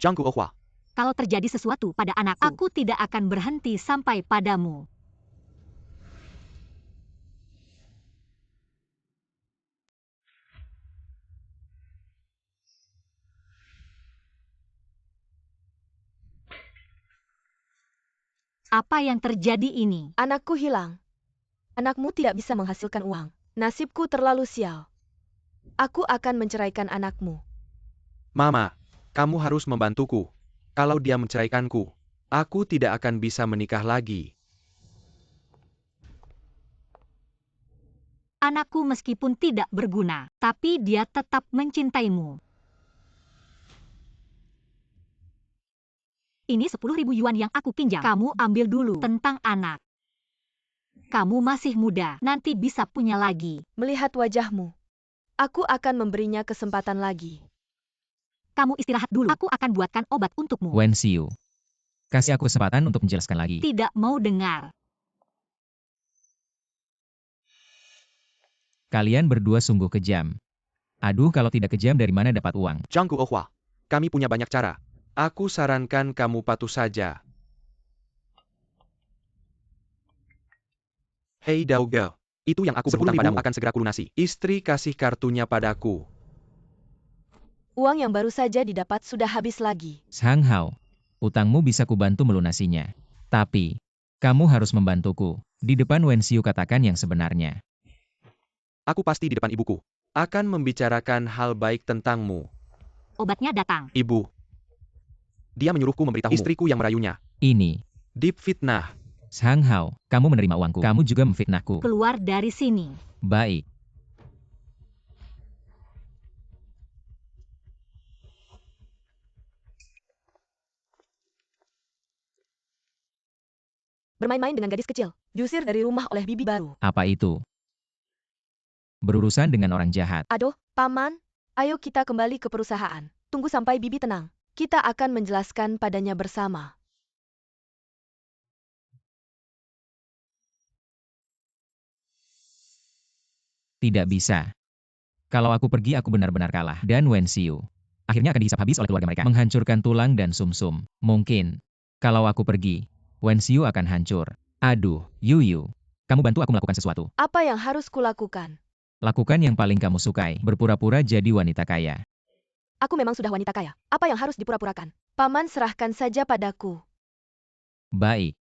S1: Jiang Kuohua.
S4: Kalau terjadi sesuatu pada anakku, aku tidak akan berhenti sampai padamu. Apa yang terjadi ini?
S2: Anakku hilang. Anakmu tidak bisa menghasilkan uang. Nasibku terlalu sial. Aku akan menceraikan anakmu.
S1: Mama, kamu harus membantuku. Kalau dia menceraikanku, aku tidak akan bisa menikah lagi.
S4: Anakku meskipun tidak berguna, tapi dia tetap mencintaimu. Ini 10.000 yuan yang aku pinjam. Kamu ambil dulu. Tentang anak. Kamu masih muda, nanti bisa punya lagi.
S2: Melihat wajahmu, aku akan memberinya kesempatan lagi.
S4: Kamu istirahat dulu. Aku akan buatkan obat untukmu.
S3: Wen Xiu. Kasih aku kesempatan untuk menjelaskan lagi.
S4: Tidak mau dengar.
S3: Kalian berdua sungguh kejam. Aduh, kalau tidak kejam dari mana dapat uang?
S1: Jiang Kuohua, kami punya banyak cara. Aku sarankan kamu patuh saja. Hei Daogel, itu yang aku berhutang padamu akan segera kulunasi. Istri kasih kartunya padaku.
S2: Uang yang baru saja didapat sudah habis lagi.
S3: Sang Hao, utangmu bisa kubantu melunasinya. Tapi, kamu harus membantuku. Di depan Wen Xiu katakan yang sebenarnya.
S1: Aku pasti di depan ibuku akan membicarakan hal baik tentangmu.
S4: Obatnya datang.
S1: Ibu. Dia menyuruhku memberitahu istriku yang merayunya.
S3: Ini.
S1: Deep fitnah.
S3: Zhang Hao, kamu menerima uangku. Kamu juga memfitnahku.
S4: Keluar dari sini.
S3: Baik.
S2: Bermain-main dengan gadis kecil. Diusir dari rumah oleh bibi baru.
S3: Apa itu? Berurusan dengan orang jahat.
S2: Aduh, Paman. Ayo kita kembali ke perusahaan. Tunggu sampai bibi tenang. Kita akan menjelaskan padanya bersama.
S3: Tidak bisa. Kalau aku pergi aku benar-benar kalah. Dan Wen Xiu akhirnya akan dihisap habis oleh keluarga mereka. Menghancurkan tulang dan sumsum. Mungkin. Kalau aku pergi, Wen Xiu akan hancur. Aduh, Yu. Kamu bantu aku melakukan sesuatu.
S2: Apa yang harus kulakukan?
S3: Lakukan yang paling kamu sukai. Berpura-pura jadi wanita kaya.
S2: Aku memang sudah wanita kaya. Apa yang harus dipura-purakan? Paman serahkan saja padaku.
S3: Baik.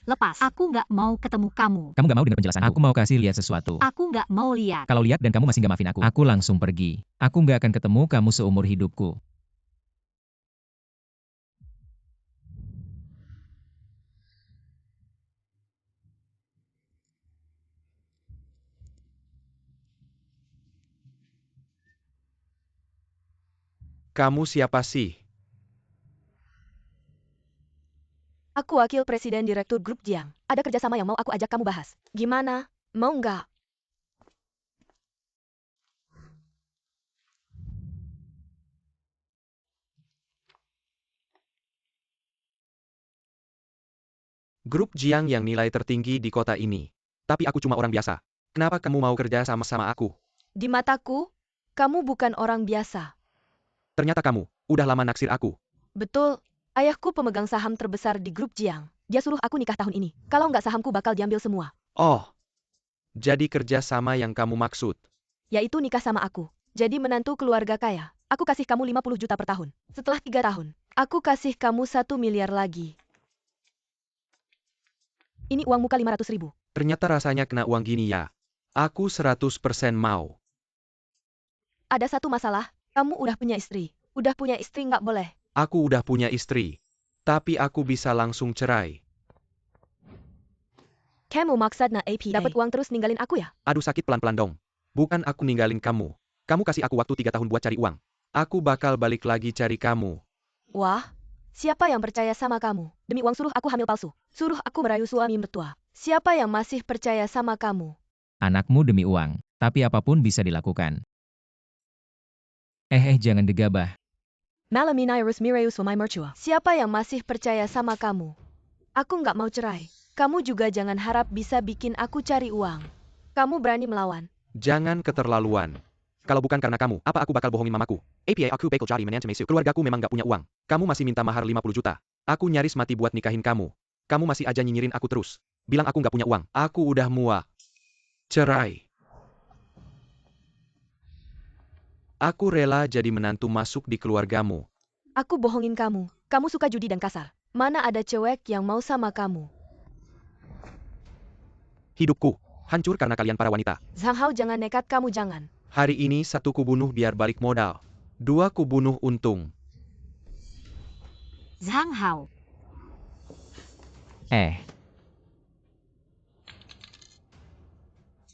S4: Lepas. Aku nggak mau ketemu kamu.
S3: Kamu gak mau dengar penjelasanku? Aku mau kasih lihat sesuatu.
S4: Aku nggak mau lihat.
S3: Kalau lihat dan kamu masih gak maafin aku langsung pergi. Aku gak akan ketemu kamu seumur hidupku.
S1: Kamu siapa sih?
S2: Aku wakil presiden direktur grup Jiang. Ada kerjasama yang mau aku ajak kamu bahas. Gimana? Mau nggak?
S1: Grup Jiang yang nilai tertinggi di kota ini. Tapi aku cuma orang biasa. Kenapa kamu mau kerja sama-sama aku?
S2: Di mataku, kamu bukan orang biasa.
S1: Ternyata kamu udah lama naksir aku.
S2: Betul. Ayahku pemegang saham terbesar di grup Jiang. Dia suruh aku nikah tahun ini. Kalau nggak sahamku bakal diambil semua.
S1: Oh. Jadi kerja sama yang kamu maksud.
S2: Yaitu nikah sama aku. Jadi menantu keluarga kaya. Aku kasih kamu 50 juta per tahun. Setelah 3 tahun, aku kasih kamu 1 miliar lagi. Ini uang muka 500 ribu.
S1: Ternyata rasanya kena uang gini ya. Aku 100% mau.
S2: Ada satu masalah, kamu udah punya istri. Udah punya istri nggak boleh.
S1: Aku udah punya istri. Tapi aku bisa langsung cerai.
S2: Kamu maksudnya APA dapat uang terus ninggalin aku ya?
S1: Aduh sakit pelan-pelan dong. Bukan aku ninggalin kamu. Kamu kasih aku waktu 3 tahun buat cari uang. Aku bakal balik lagi cari kamu.
S2: Wah, siapa yang percaya sama kamu? Demi uang suruh aku hamil palsu. Suruh aku merayu suami mertua. Siapa yang masih percaya sama kamu?
S3: Anakmu demi uang. Tapi apapun bisa dilakukan. Jangan gegabah.
S2: Malamina harus merayu suami mertua. Siapa yang masih percaya sama kamu? Aku nggak mau cerai. Kamu juga jangan harap bisa bikin aku cari uang. Kamu berani melawan.
S1: Jangan keterlaluan. Kalau bukan karena kamu, apa aku bakal bohongin mamaku? APA aku bakal cari menantu. Keluargaku memang gak punya uang. Kamu masih minta mahar 50 juta. Aku nyaris mati buat nikahin kamu. Kamu masih aja nyinyirin aku terus. Bilang aku gak punya uang. Aku udah muak. Cerai. Aku rela jadi menantu masuk di keluargamu.
S2: Aku bohongin kamu. Kamu suka judi dan kasar. Mana ada cewek yang mau sama kamu?
S1: Hidupku hancur karena kalian para wanita.
S2: Zhang Hao jangan nekat, kamu jangan.
S1: Hari ini 1 ku bunuh biar balik modal. 2 ku bunuh untung.
S4: Zhang Hao.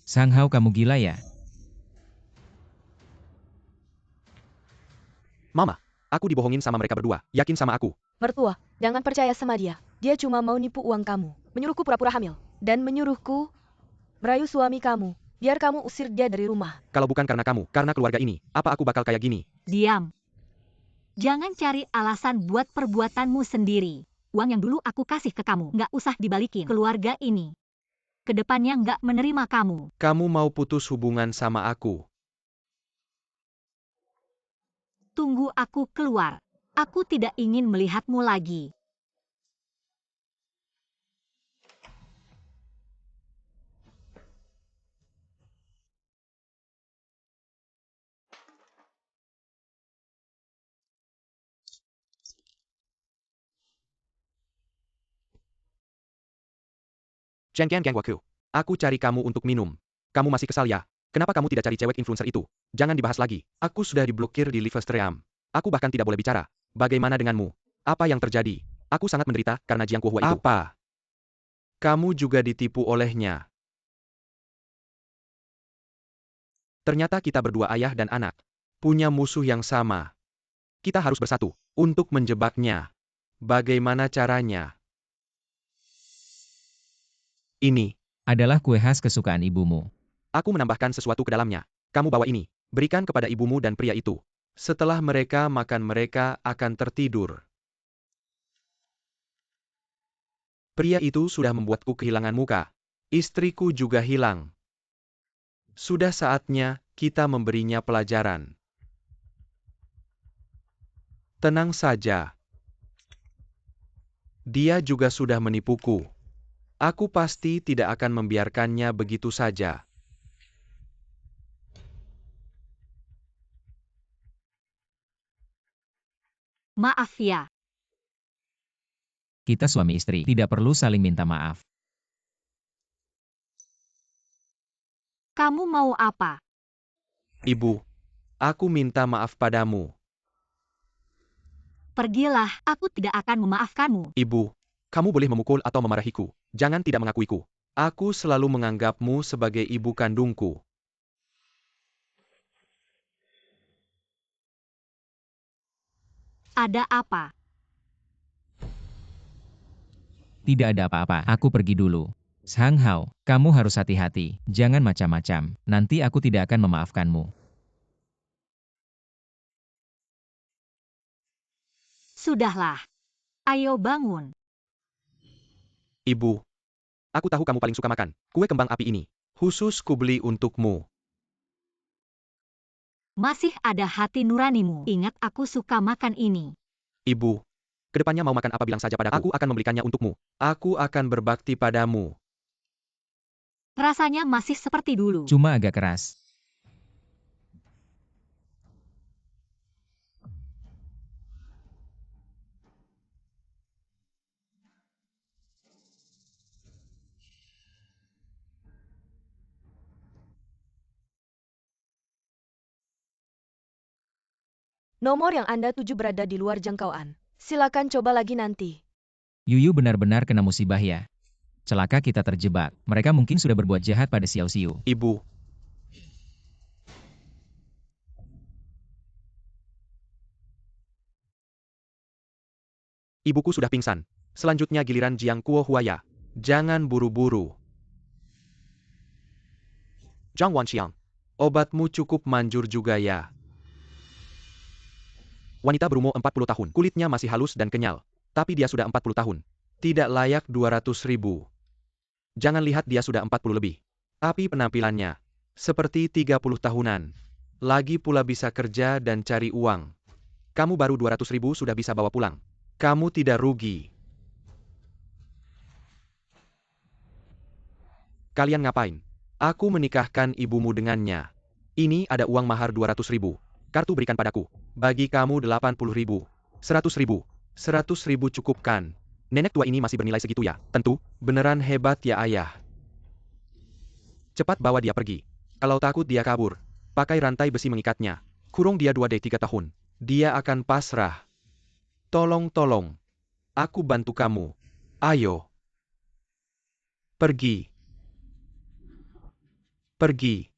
S3: Zhang Hao kamu gila ya?
S1: Mama, aku dibohongin sama mereka berdua. Yakin sama aku?
S2: Mertua, jangan percaya sama dia. Dia cuma mau nipu uang kamu. Menyuruhku pura-pura hamil. Dan menyuruhku merayu suami kamu. Biar kamu usir dia dari rumah.
S1: Kalau bukan karena kamu, karena keluarga ini, apa aku bakal kayak gini?
S4: Diam. Jangan cari alasan buat perbuatanmu sendiri. Uang yang dulu aku kasih ke kamu nggak usah dibalikin. Keluarga ini kedepannya nggak menerima kamu.
S1: Kamu mau putus hubungan sama aku?
S4: Tunggu aku keluar. Aku tidak ingin melihatmu lagi.
S1: Chengqian Gangwaku. Aku cari kamu untuk minum. Kamu masih kesal ya? Kenapa kamu tidak cari cewek influencer itu? Jangan dibahas lagi. Aku sudah diblokir di Livestream. Aku bahkan tidak boleh bicara. Bagaimana denganmu? Apa yang terjadi? Aku sangat menderita karena Jiang Kuohua itu. Apa? Kamu juga ditipu olehnya. Ternyata kita berdua ayah dan anak. Punya musuh yang sama. Kita harus bersatu untuk menjebaknya. Bagaimana caranya? Ini
S3: Adalah kue khas kesukaan ibumu.
S1: aku menambahkan sesuatu ke dalamnya. Kamu bawa ini. Berikan kepada ibumu dan pria itu. Setelah mereka makan mereka akan tertidur. Pria itu sudah membuatku kehilangan muka. Istriku juga hilang. Sudah saatnya kita memberinya pelajaran. Tenang saja. Dia juga sudah menipuku. Aku pasti tidak akan membiarkannya begitu saja.
S4: Maaf ya.
S3: Kita suami istri, tidak perlu saling minta maaf.
S4: Kamu mau apa?
S1: Ibu, aku minta maaf padamu.
S4: Pergilah, aku tidak akan memaafkanmu.
S1: Ibu, kamu boleh memukul atau memarahiku. Jangan tidak mengakuiku. Aku selalu menganggapmu sebagai ibu kandungku.
S4: Ada apa?
S3: Tidak ada apa-apa, aku pergi dulu. Sang Hao, kamu harus hati-hati, jangan macam-macam, nanti aku tidak akan memaafkanmu.
S4: Sudahlah. Ayo bangun.
S1: Ibu, aku tahu kamu paling suka makan kue kembang api ini. Khusus kubeli untukmu.
S4: Masih ada hati nuranimu. Ingat aku suka makan ini.
S1: Ibu, kedepannya mau makan apa bilang saja padaku. Aku akan membelikannya untukmu. Aku akan berbakti padamu.
S4: Rasanya masih seperti dulu.
S3: Cuma agak keras.
S2: Nomor yang Anda tuju berada di luar jangkauan. Silakan coba lagi nanti.
S3: Yuyu benar-benar kena musibah ya. Celaka kita terjebak, mereka mungkin sudah berbuat jahat pada Xiao Xiu.
S1: Ibu. Ibuku sudah pingsan. Selanjutnya giliran Jiang Kuohua. Jangan buru-buru. Zhang Wanxiang. Obatmu cukup manjur juga ya. Wanita berumur 40 tahun. Kulitnya masih halus dan kenyal. Tapi dia sudah 40 tahun. Tidak layak 200.000. Jangan lihat dia sudah 40 lebih. Tapi penampilannya seperti 30 tahunan. Lagi pula bisa kerja dan cari uang. Kamu baru 200.000 sudah bisa bawa pulang. Kamu tidak rugi. Kalian ngapain? Aku menikahkan ibumu dengannya. Ini ada uang mahar 200.000. Kartu berikan padaku. Bagi kamu 80.000. 100.000. 100.000 cukup kan? Nenek tua ini masih bernilai segitu ya? Tentu, beneran hebat ya ayah. Cepat bawa dia pergi. Kalau takut dia kabur. Pakai rantai besi mengikatnya. Kurung dia 2D 3 tahun. Dia akan pasrah. Tolong. Aku bantu kamu. Ayo. Pergi. Pergi.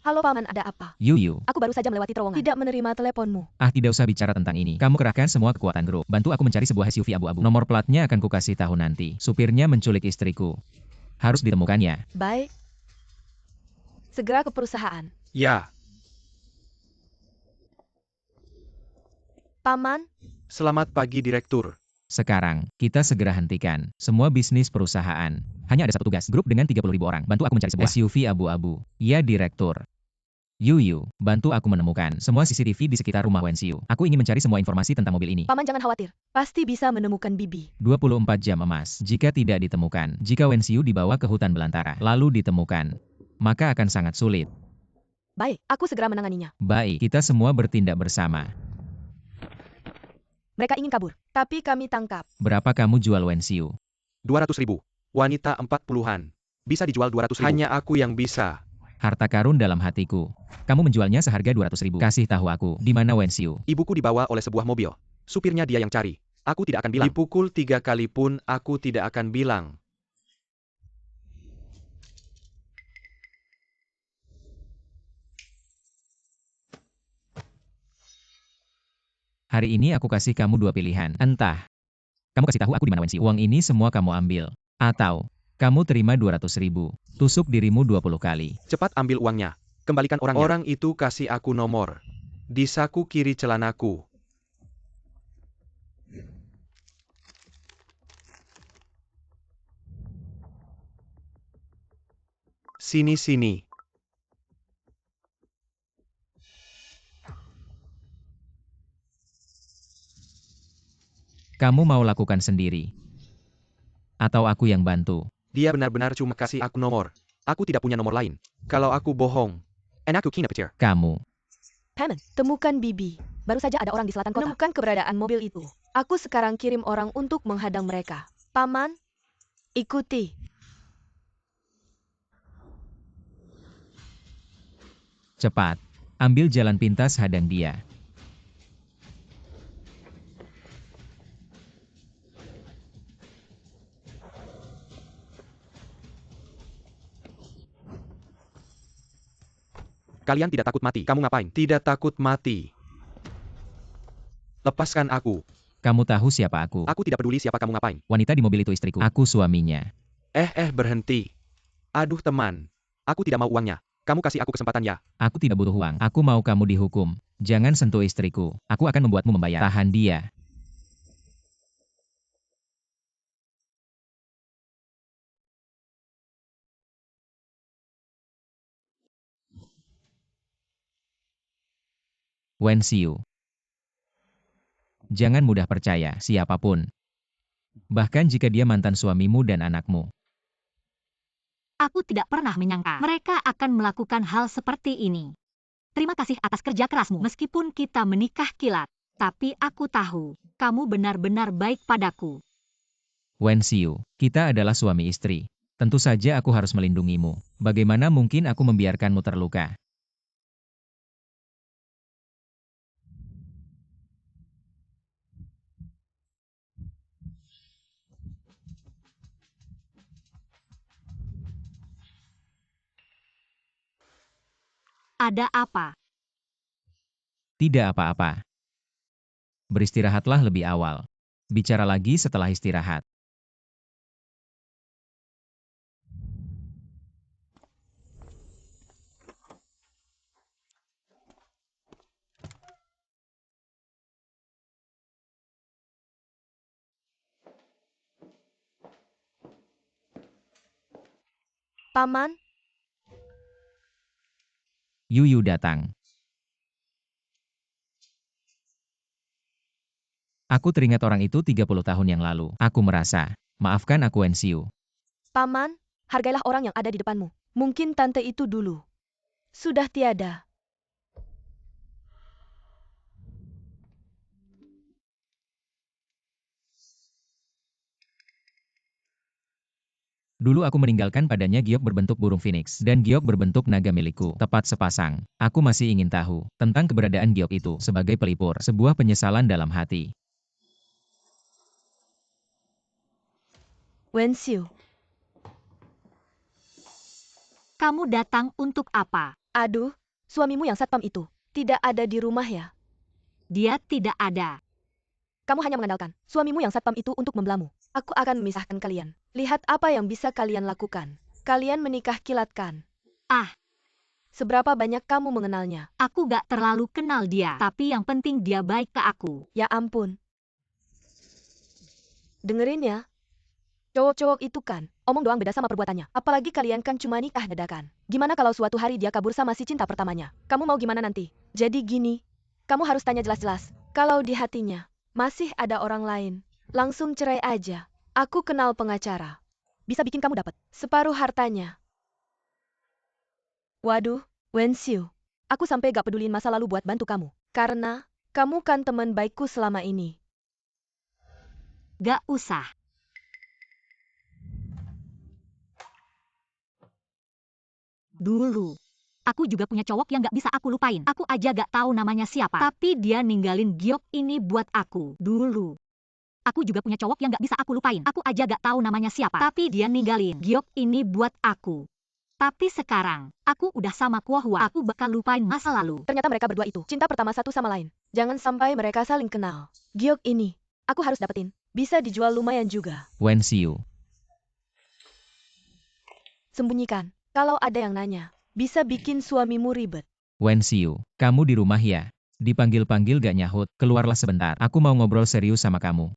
S2: Halo Paman, ada apa?
S3: Yuyu,
S2: Aku baru saja melewati terowongan. Tidak menerima teleponmu.
S3: tidak usah bicara tentang ini. Kamu kerahkan semua kekuatan grup. Bantu aku mencari sebuah SUV abu-abu. Nomor platnya akan kukasih tahu nanti. Supirnya menculik istriku. Harus ditemukannya.
S2: Baik. Segera ke perusahaan.
S1: Ya.
S2: Paman,
S1: Selamat pagi Direktur.
S3: Sekarang, kita segera hentikan semua bisnis perusahaan. Hanya ada satu tugas, grup dengan 30.000 orang. Bantu aku mencari sebuah SUV abu-abu. Ya, Direktur. Yuyu, bantu aku menemukan semua CCTV di sekitar rumah Wenxiu. Aku ingin mencari semua informasi tentang mobil ini.
S2: Paman jangan khawatir, pasti bisa menemukan Bibi.
S3: 24 jam emas. Jika tidak ditemukan, jika Wenxiu dibawa ke hutan belantara, lalu ditemukan, maka akan sangat sulit.
S2: Baik, aku segera menanganinya.
S3: Baik, kita semua bertindak bersama.
S2: Mereka ingin kabur, tapi kami tangkap.
S3: Berapa kamu jual Wenxiu?
S1: 200.000. Wanita 40-an. Bisa dijual 200.000. Hanya aku yang bisa.
S3: Harta karun dalam hatiku. Kamu menjualnya seharga 200.000. Kasih tahu aku, di mana Wenxiu?
S1: Ibuku dibawa oleh sebuah mobil. Supirnya dia yang cari. Aku tidak akan bilang. Dipukul 3 kali pun aku tidak akan bilang.
S3: Hari ini aku kasih kamu dua pilihan. Entah, kamu kasih tahu aku di mana Wenxiu. Uang ini semua kamu ambil. Atau, kamu terima 200.000. Tusuk dirimu 20 kali.
S1: Cepat ambil uangnya. Kembalikan orangnya. Orang itu kasih aku nomor. Di saku kiri celanaku. Sini-sini.
S3: Kamu mau lakukan sendiri? Atau aku yang bantu?
S1: Dia benar-benar cuma kasih aku nomor. Aku tidak punya nomor lain. Kalau aku bohong. And aku kena petir.
S3: Kamu.
S2: Paman, temukan Bibi. Baru saja ada orang di selatan kota. Menemukan keberadaan mobil itu. Aku sekarang kirim orang untuk menghadang mereka. Paman, ikuti.
S3: Cepat. Ambil jalan pintas hadang dia.
S1: Kalian tidak takut mati. Kamu ngapain? Tidak takut mati. Lepaskan aku.
S3: Kamu tahu siapa aku?
S1: Aku tidak peduli siapa kamu ngapain.
S3: Wanita di mobil itu istriku. Aku suaminya.
S1: Berhenti. Aduh teman. Aku tidak mau uangnya. Kamu kasih aku kesempatan ya.
S3: Aku tidak butuh uang. Aku mau kamu dihukum. Jangan sentuh istriku. Aku akan membuatmu membayar. Tahan dia. Wenxiu. Jangan mudah percaya siapapun. Bahkan jika dia mantan suamimu dan anakmu.
S4: Aku tidak pernah menyangka mereka akan melakukan hal seperti ini. Terima kasih atas kerja kerasmu. Meskipun kita menikah kilat, tapi aku tahu kamu benar-benar baik padaku.
S3: Wenxiu, kita adalah suami istri. Tentu saja aku harus melindungimu. Bagaimana mungkin aku membiarkanmu terluka?
S4: Ada apa?
S3: Tidak apa-apa. Beristirahatlah lebih awal. Bicara lagi setelah istirahat.
S2: Paman,
S3: Yuyu datang. Aku teringat orang itu 30 tahun yang lalu. Aku merasa, maafkan aku Wenxiu.
S2: Paman, hargailah orang yang ada di depanmu. Mungkin tante itu dulu sudah tiada.
S3: Dulu aku meninggalkan padanya giok berbentuk burung phoenix dan giok berbentuk naga milikku, tepat sepasang. Aku masih ingin tahu tentang keberadaan giok itu sebagai pelipur, sebuah penyesalan dalam hati.
S2: Wenxiu,
S4: Kamu datang untuk apa?
S2: aduh, suamimu yang satpam itu tidak ada di rumah ya?
S4: Dia tidak ada.
S2: Kamu hanya mengandalkan suamimu yang satpam itu untuk membelamu. Aku akan memisahkan kalian. Lihat apa yang bisa kalian lakukan. Kalian menikah kilat kan?
S4: Ah.
S2: Seberapa banyak kamu mengenalnya?
S4: Aku gak terlalu kenal dia, tapi yang penting dia baik ke aku.
S2: Ya ampun. Dengerin ya. Cowok-cowok itu kan, omong doang beda sama perbuatannya. Apalagi kalian kan cuma nikah dadakan. Gimana kalau suatu hari dia kabur sama si cinta pertamanya? Kamu mau gimana nanti? Jadi gini, kamu harus tanya jelas-jelas. Kalau di hatinya masih ada orang lain, langsung cerai aja. Aku kenal pengacara. Bisa bikin kamu dapat separuh hartanya. Waduh, Wenxiu. Aku sampai gak pedulin masa lalu buat bantu kamu. Karena, kamu kan teman baikku selama ini.
S4: Gak usah. Dulu, aku juga punya cowok yang gak bisa aku lupain. Aku aja gak tahu namanya siapa. Tapi dia ninggalin giok ini buat aku. Dulu, aku juga punya cowok yang gak bisa aku lupain. Aku aja gak tahu namanya siapa. Tapi dia ninggalin giok ini buat aku. Tapi sekarang, aku udah sama Kuohua. Aku bakal lupain masa lalu.
S2: Ternyata mereka berdua itu cinta pertama satu sama lain. Jangan sampai mereka saling kenal. Giok ini, aku harus dapetin. Bisa dijual lumayan juga.
S3: Wenxiu.
S2: Sembunyikan. Kalau ada yang nanya, bisa bikin suamimu ribet.
S3: Wenxiu, kamu di rumah ya? Dipanggil-panggil gak nyahut, keluarlah sebentar. Aku mau ngobrol serius sama kamu.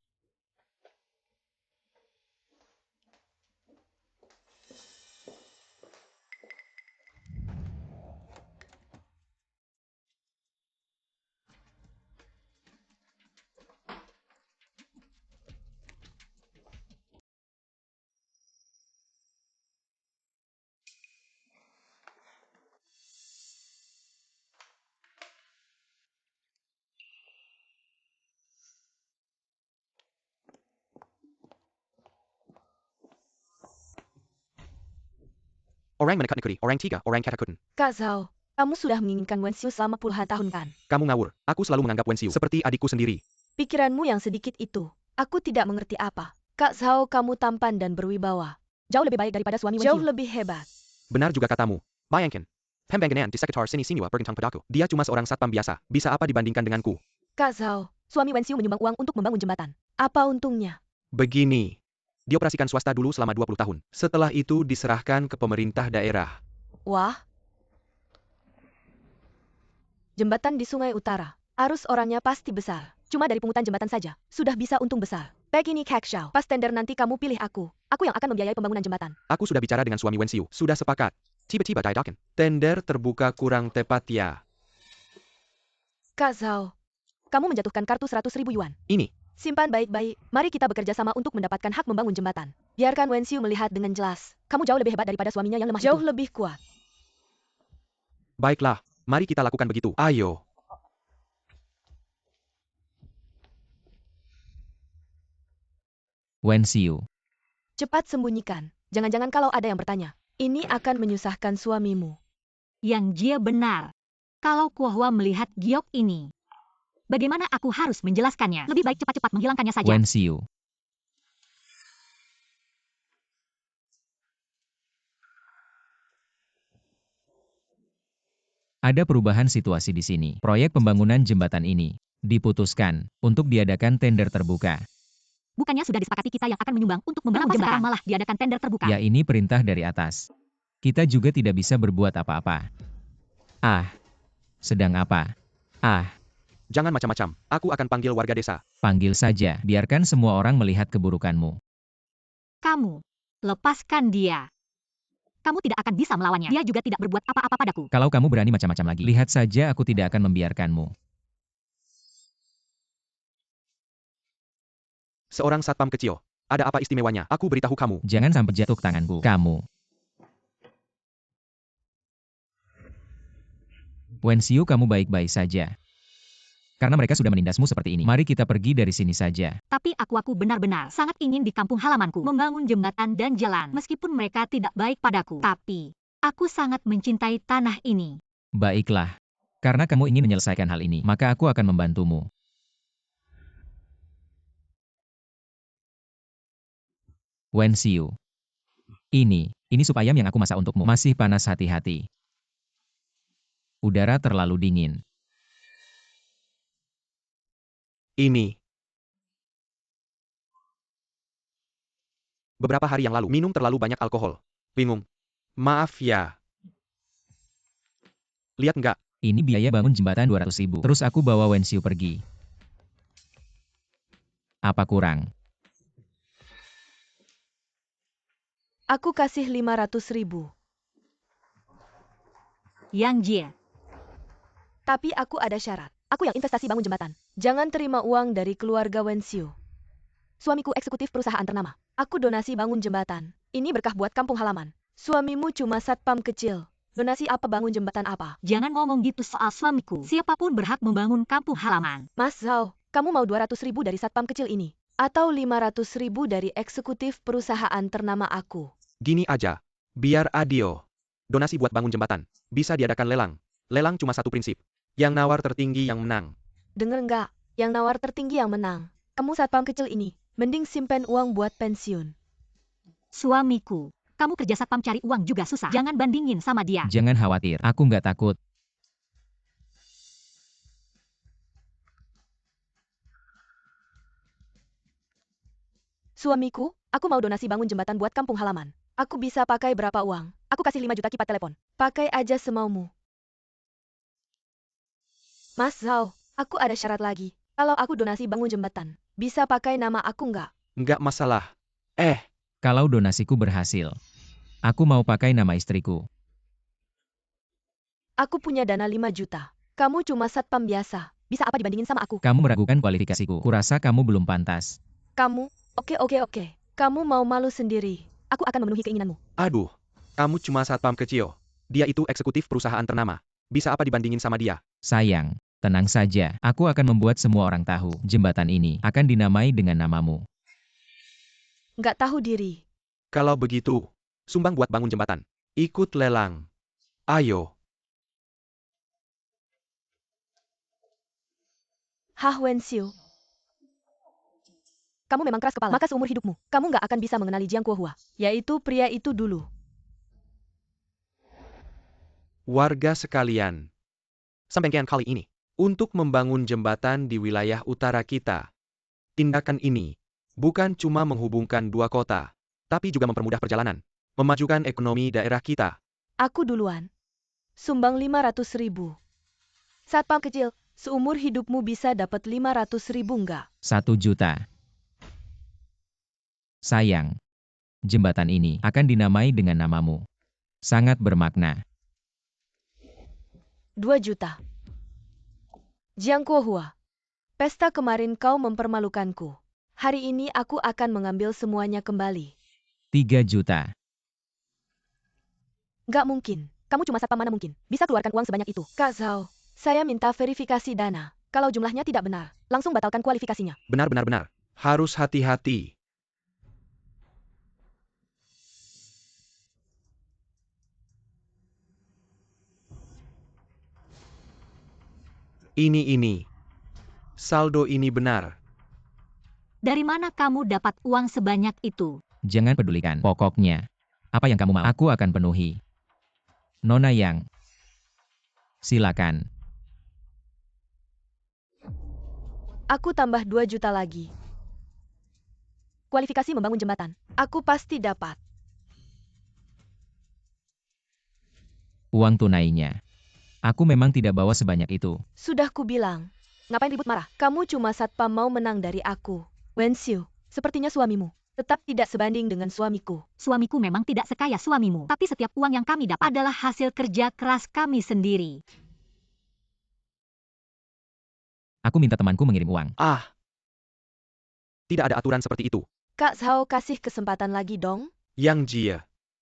S1: Orang menekat negeri, orang tiga, orang ketakutan.
S2: Kak Zhao, kamu sudah menginginkan Wenxiu selama puluhan tahun kan?
S1: Kamu ngawur. Aku selalu menganggap Wenxiu seperti adikku sendiri.
S2: Pikiranmu yang sedikit itu, aku tidak mengerti apa. Kak Zhao, kamu tampan dan berwibawa. Jauh lebih baik daripada suami Wenxiu. Jauh lebih hebat.
S1: Benar juga katamu. Bayangkan. Pembangunan di sekitar sini Sinua bergentang padaku. Dia cuma seorang satpam biasa. Bisa apa dibandingkan denganku?
S2: Kak Zhao, suami Wenxiu menyumbang uang untuk membangun jembatan. Apa untungnya?
S1: Begini. Dioperasikan swasta dulu selama 20 tahun. Setelah itu diserahkan ke pemerintah daerah.
S2: Wah. Jembatan di Sungai Utara. Arus orangnya pasti besar. Cuma dari pungutan jembatan saja, sudah bisa untung besar. Begini Kak Xiao, pas tender nanti kamu pilih aku. Aku yang akan membiayai pembangunan jembatan.
S1: Aku sudah bicara dengan suami Wenxiu. Sudah sepakat. Tiba-tiba diadakan. Tender terbuka kurang tepat ya.
S2: Kak Zhao, kamu menjatuhkan kartu 100.000 yuan.
S1: Ini.
S2: Simpan baik-baik. Mari kita bekerja sama untuk mendapatkan hak membangun jembatan. Biarkan Wenxiu melihat dengan jelas. Kamu jauh lebih hebat daripada suaminya yang lemah itu. Jauh lebih kuat.
S1: Baiklah. Mari kita lakukan begitu. Ayo.
S3: Wenxiu.
S2: Cepat sembunyikan. Jangan-jangan kalau ada yang bertanya. Ini akan menyusahkan suamimu.
S4: Yang dia benar. Kalau Kuohua melihat giok ini, bagaimana aku harus menjelaskannya? Lebih baik cepat-cepat menghilangkannya saja.
S3: Wenxiu. Ada perubahan situasi di sini. Proyek pembangunan jembatan ini diputuskan untuk diadakan tender terbuka.
S4: Bukannya sudah disepakati kita yang akan menyumbang untuk membangun jembatan, sekarang malah diadakan tender terbuka.
S3: Ya, ini perintah dari atas. Kita juga tidak bisa berbuat apa-apa. Ah. Sedang apa? Ah.
S1: Jangan macam-macam. Aku akan panggil warga desa.
S3: Panggil saja. Biarkan semua orang melihat keburukanmu.
S4: Kamu, lepaskan dia. Kamu tidak akan bisa melawannya. Dia juga tidak berbuat apa-apa padaku.
S3: Kalau kamu berani macam-macam lagi, lihat saja aku tidak akan membiarkanmu.
S1: Seorang satpam kecil. Ada apa istimewanya? Aku beritahu kamu.
S3: Jangan sampai jatuh ke tanganku. Kamu. Wenxiu, kamu baik-baik saja. Karena mereka sudah menindasmu seperti ini. Mari kita pergi dari sini saja.
S4: Tapi aku benar-benar sangat ingin di kampung halamanku membangun jembatan dan jalan. Meskipun mereka tidak baik padaku. Tapi, aku sangat mencintai tanah ini.
S3: Baiklah. Karena kamu ingin menyelesaikan hal ini, maka aku akan membantumu. Wenxiu. Ini sup ayam yang aku masak untukmu. Masih panas, hati-hati. Udara terlalu dingin.
S1: Ini. Beberapa hari yang lalu, minum terlalu banyak alkohol. Bingung. Maaf ya. Lihat nggak?
S3: Ini biaya bangun jembatan 200.000. Terus aku bawa Wenxiu pergi. Apa kurang?
S2: Aku kasih 500.000.
S4: Yang Jie,
S2: Tapi aku ada syarat. Aku yang investasi bangun jembatan. Jangan terima uang dari keluarga Wenxiu. Suamiku eksekutif perusahaan ternama. Aku donasi bangun jembatan. Ini berkah buat kampung halaman. Suamimu cuma satpam kecil. Donasi apa bangun jembatan apa?
S4: jangan ngomong gitu soal suamiku. Siapapun berhak membangun kampung halaman.
S2: Mas Zhao, kamu mau 200.000 dari satpam kecil ini? Atau 500.000 dari eksekutif perusahaan ternama aku?
S1: Gini aja, biar adil. Donasi buat bangun jembatan. Bisa diadakan lelang. Lelang cuma satu prinsip. Yang nawar tertinggi yang menang.
S2: Dengar nggak? Yang nawar tertinggi yang menang. Kamu satpam kecil ini, mending simpen uang buat pensiun.
S4: Suamiku, kamu kerja satpam cari uang juga susah. Jangan bandingin sama dia.
S3: Jangan khawatir, aku nggak takut.
S2: Suamiku, aku mau donasi bangun jembatan buat kampung halaman. Aku bisa pakai berapa uang? Aku kasih 5 juta kipat telepon. Pakai aja semaumu. Mas Zhao, aku ada syarat lagi. Kalau aku donasi bangun jembatan, bisa pakai nama aku nggak?
S1: Nggak masalah.
S3: Kalau donasiku berhasil, aku mau pakai nama istriku.
S2: Aku punya dana 5 juta. Kamu cuma satpam biasa. Bisa apa dibandingin sama aku?
S3: Kamu meragukan kualifikasiku. Kurasa kamu belum pantas.
S2: Kamu? Oke. Kamu mau malu sendiri. Aku akan memenuhi keinginanmu.
S1: Aduh, kamu cuma satpam kecil. Dia itu eksekutif perusahaan ternama. Bisa apa dibandingin sama dia?
S3: Sayang, tenang saja. Aku akan membuat semua orang tahu. Jembatan ini akan dinamai dengan namamu.
S2: Nggak tahu diri.
S1: Kalau begitu, sumbang buat bangun jembatan. Ikut lelang. Ayo.
S2: Hah Wenxiu. Kamu memang keras kepala. Maka seumur hidupmu, kamu nggak akan bisa mengenali Jiang Kuohua. Yaitu pria itu dulu.
S1: Warga sekalian. Sampaikan kali ini. Untuk membangun jembatan di wilayah utara kita. Tindakan ini bukan cuma menghubungkan dua kota, tapi juga mempermudah perjalanan. Memajukan ekonomi daerah kita.
S2: Aku duluan. Sumbang 500.000. Satpam kecil, seumur hidupmu bisa dapat 500.000 nggak?
S3: 1 juta. Sayang, jembatan ini akan dinamai dengan namamu. Sangat bermakna.
S2: 2 juta. Jiang Kuohua. Pesta kemarin kau mempermalukanku. Hari ini aku akan mengambil semuanya kembali.
S3: 3 juta.
S2: Nggak mungkin. Kamu cuma satpam mana mungkin bisa keluarkan uang sebanyak itu. Kak Zhao, saya minta verifikasi dana. Kalau jumlahnya tidak benar, langsung batalkan kualifikasinya.
S1: Benar. Harus hati-hati. Ini. Saldo ini benar.
S4: Dari mana kamu dapat uang sebanyak itu?
S3: Jangan pedulikan. Pokoknya, apa yang kamu mau, aku akan penuhi. Nona Yang, silakan.
S2: Aku tambah 2 juta lagi. Kualifikasi membangun jembatan. Aku pasti dapat.
S3: Uang tunainya. Aku memang tidak bawa sebanyak itu.
S2: Sudah kubilang. Ngapain ribut marah? Kamu cuma satpam mau menang dari aku. Wenxiu, sepertinya suamimu tetap tidak sebanding dengan suamiku.
S4: Suamiku memang tidak sekaya suamimu. Tapi setiap uang yang kami dapat adalah hasil kerja keras kami sendiri.
S3: Aku minta temanku mengirim uang.
S1: Tidak ada aturan seperti itu.
S2: Kak Zhao kasih kesempatan lagi dong.
S1: Yang Jie,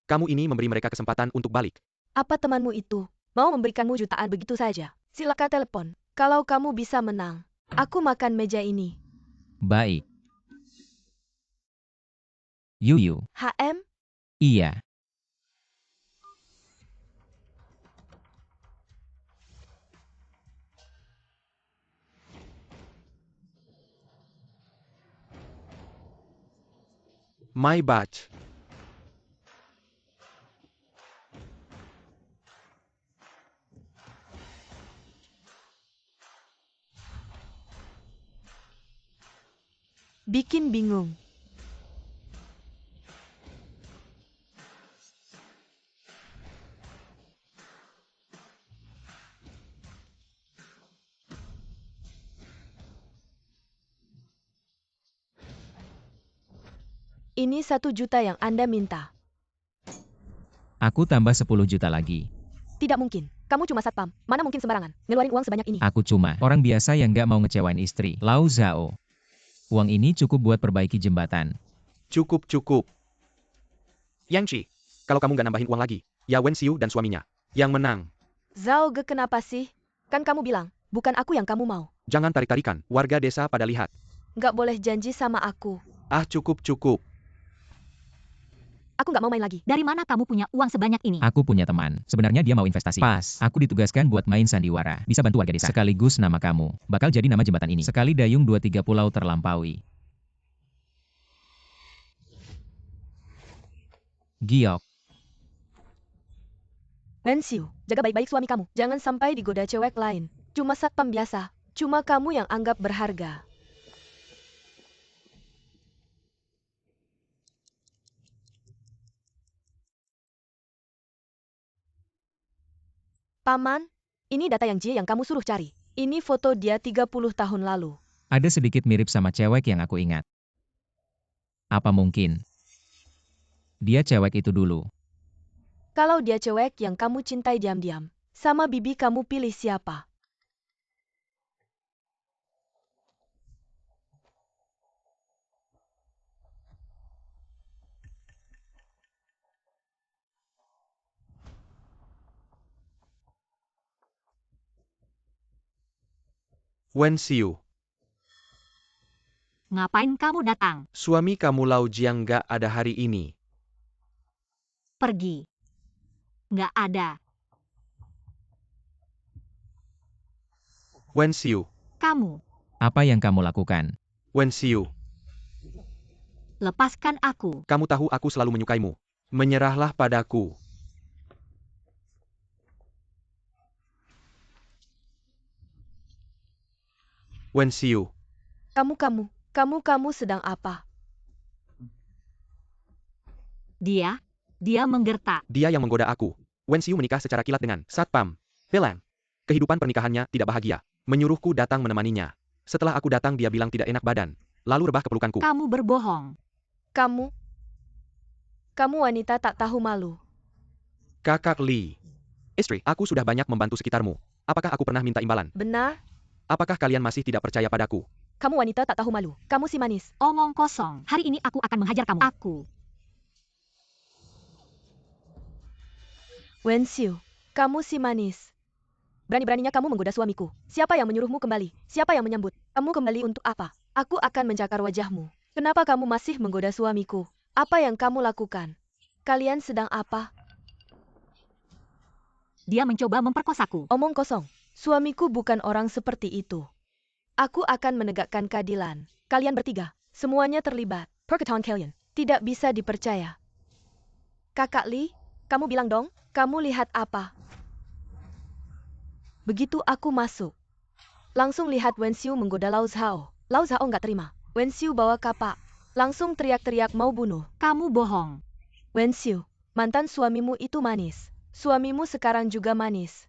S1: kamu ini memberi mereka kesempatan untuk balik.
S2: Apa temanmu itu mau memberikanmu jutaan begitu saja? Silakan telepon. Kalau kamu bisa menang, aku makan meja ini.
S3: Baik. Yuyu,
S2: HM?
S3: iya.
S1: My batch.
S2: Bikin bingung. Ini 1 juta yang Anda minta.
S3: Aku tambah 10 juta lagi.
S2: Tidak mungkin. Kamu cuma satpam. Mana mungkin sembarangan ngeluarin uang sebanyak ini.
S3: Aku cuma orang biasa yang gak mau ngecewain istri. Lau Zhao. Uang ini cukup buat perbaiki jembatan.
S1: Cukup. Yang Chi, kalau kamu nggak nambahin uang lagi, ya Wen Xiu dan suaminya yang menang.
S2: Zhao Ge kenapa sih? Kan kamu bilang, bukan aku yang kamu mau.
S1: Jangan tarik-tarikan, warga desa pada lihat.
S2: Nggak boleh janji sama aku.
S1: Ah cukup.
S2: Aku nggak mau main lagi.
S4: Dari mana kamu punya uang sebanyak ini?
S3: Aku punya teman. Sebenarnya dia mau investasi. Pas. Aku ditugaskan buat main sandiwara. Bisa bantu warga desa. Sekaligus nama kamu. Bakal jadi nama jembatan ini. Sekali dayung 2-3 pulau terlampaui. Giok.
S2: Wen Xiu, jaga baik-baik suami kamu. Jangan sampai digoda cewek lain. Cuma satpam biasa. Cuma kamu yang anggap berharga. Paman, ini data yang Jie yang kamu suruh cari. Ini foto dia 30 tahun lalu.
S3: Ada sedikit mirip sama cewek yang aku ingat. Apa mungkin dia cewek itu dulu?
S2: Kalau dia cewek yang kamu cintai diam-diam, sama bibi kamu pilih siapa?
S1: Wen Xiu,
S4: Ngapain kamu datang?
S1: suami kamu Lau Jiang nggak ada hari ini.
S4: Pergi. Nggak ada.
S1: Wen Xiu,
S4: Kamu.
S3: Apa yang kamu lakukan?
S1: Wen Xiu,
S4: Lepaskan aku.
S1: kamu tahu aku selalu menyukaimu. Menyerahlah padaku. Wen Xiu,
S2: Kamu sedang apa?
S4: Dia menggertak.
S1: dia yang menggoda aku. Wen Xiu menikah secara kilat dengan satpam Pelang. Kehidupan pernikahannya tidak bahagia. Menyuruhku datang menemaninya. Setelah aku datang dia bilang tidak enak badan. Lalu rebah ke pelukanku.
S4: Kamu berbohong.
S2: Kamu wanita tak tahu malu.
S1: Kakak Li. Istri, aku sudah banyak membantu sekitarmu. Apakah aku pernah minta imbalan?
S2: Benar?
S1: Apakah kalian masih tidak percaya padaku?
S2: Kamu wanita tak tahu malu. Kamu si manis.
S4: Omong kosong. Hari ini aku akan menghajar kamu. Aku.
S2: Wen Xiu, kamu si manis. Berani-beraninya kamu menggoda suamiku. Siapa yang menyuruhmu kembali? Siapa yang menyambut? Kamu kembali untuk apa? Aku akan mencakar wajahmu. Kenapa kamu masih menggoda suamiku? Apa yang kamu lakukan? Kalian sedang apa?
S4: Dia mencoba memperkosaku.
S2: Omong kosong. Suamiku bukan orang seperti itu. Aku akan menegakkan keadilan. Kalian bertiga, semuanya terlibat. Perkataan kalian tidak bisa dipercaya. Kakak Li, kamu bilang dong, kamu lihat apa? Begitu aku masuk, langsung lihat Wen Xiu menggoda Lau Zhao. Lau Zhao nggak terima. Wen Xiu bawa kapak. Langsung teriak-teriak mau bunuh.
S4: Kamu bohong.
S2: Wen Xiu, mantan suamimu itu manis. Suamimu sekarang juga manis.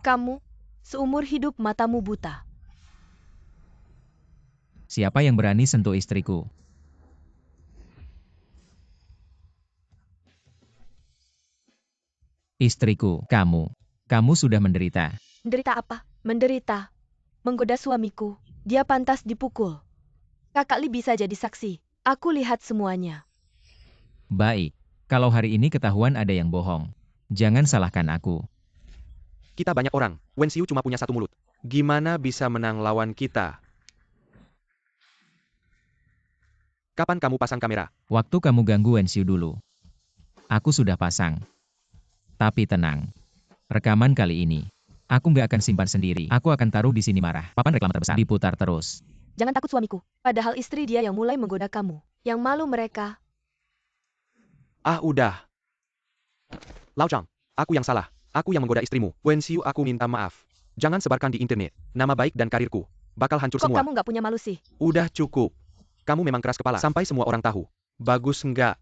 S2: Kamu, seumur hidup matamu buta.
S3: Siapa yang berani sentuh istriku? Istriku, kamu. Kamu sudah menderita.
S2: Menderita apa? Menderita. Menggoda suamiku. Dia pantas dipukul. Kakak Li bisa jadi saksi. Aku lihat semuanya.
S3: Baik. Kalau hari ini ketahuan ada yang bohong, jangan salahkan aku.
S1: Kita banyak orang. Wen Xiu cuma punya satu mulut. Gimana bisa menang lawan kita? Kapan kamu pasang kamera?
S3: Waktu kamu ganggu Wen Xiu dulu. Aku sudah pasang. Tapi tenang. Rekaman kali ini, aku nggak akan simpan sendiri. Aku akan taruh di sini marah. Papan reklame terbesar. Diputar terus.
S2: Jangan takut suamiku. Padahal istri dia yang mulai menggoda kamu. Yang malu mereka.
S1: Ah udah. Lau Zhang, aku yang salah. Aku yang menggoda istrimu. Wen Xiu, aku minta maaf. Jangan sebarkan di internet. Nama baik dan karirku bakal hancur
S2: Kok
S1: semua.
S2: kamu nggak punya malu sih?
S1: Udah cukup. Kamu memang keras kepala. Sampai semua orang tahu. Bagus enggak?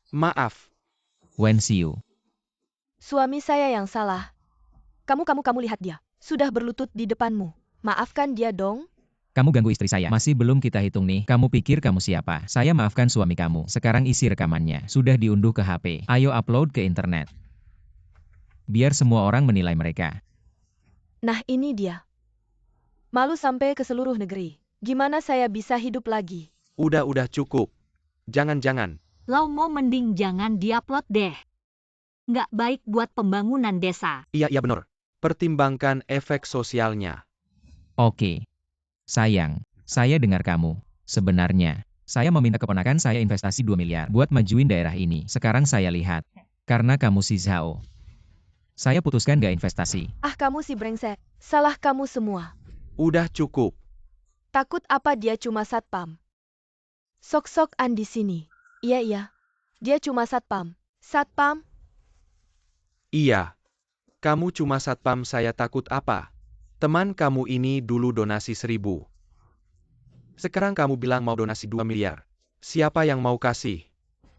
S1: Maaf.
S3: Wen Xiu.
S2: Suami saya yang salah. Kamu lihat dia. Sudah berlutut di depanmu. Maafkan dia dong.
S3: Kamu ganggu istri saya. Masih belum kita hitung nih. Kamu pikir kamu siapa? Saya maafkan suami kamu. Sekarang isi rekamannya. Sudah diunduh ke HP. Ayo upload ke internet. Biar semua orang menilai mereka.
S2: Nah ini dia. Malu sampai ke seluruh negeri. Gimana saya bisa hidup lagi?
S1: Udah cukup. Jangan.
S4: Lau mau mending jangan diupload deh. Nggak baik buat pembangunan desa.
S1: Iya benar. Pertimbangkan efek sosialnya.
S3: Oke. Sayang, saya dengar kamu. Sebenarnya, saya meminta keponakan saya investasi 2 miliar buat majuin daerah ini. Sekarang saya lihat. Karena kamu si Zhao. Saya putuskan gak investasi.
S2: Ah kamu si brengsek. Salah kamu semua.
S1: Udah cukup.
S2: Takut apa dia cuma satpam? Sok-sokan di sini. Iya. Dia cuma satpam. Satpam?
S1: Iya. Kamu cuma satpam, saya takut apa? Teman kamu ini dulu donasi 1.000. Sekarang kamu bilang mau donasi 2 miliar. Siapa yang mau kasih?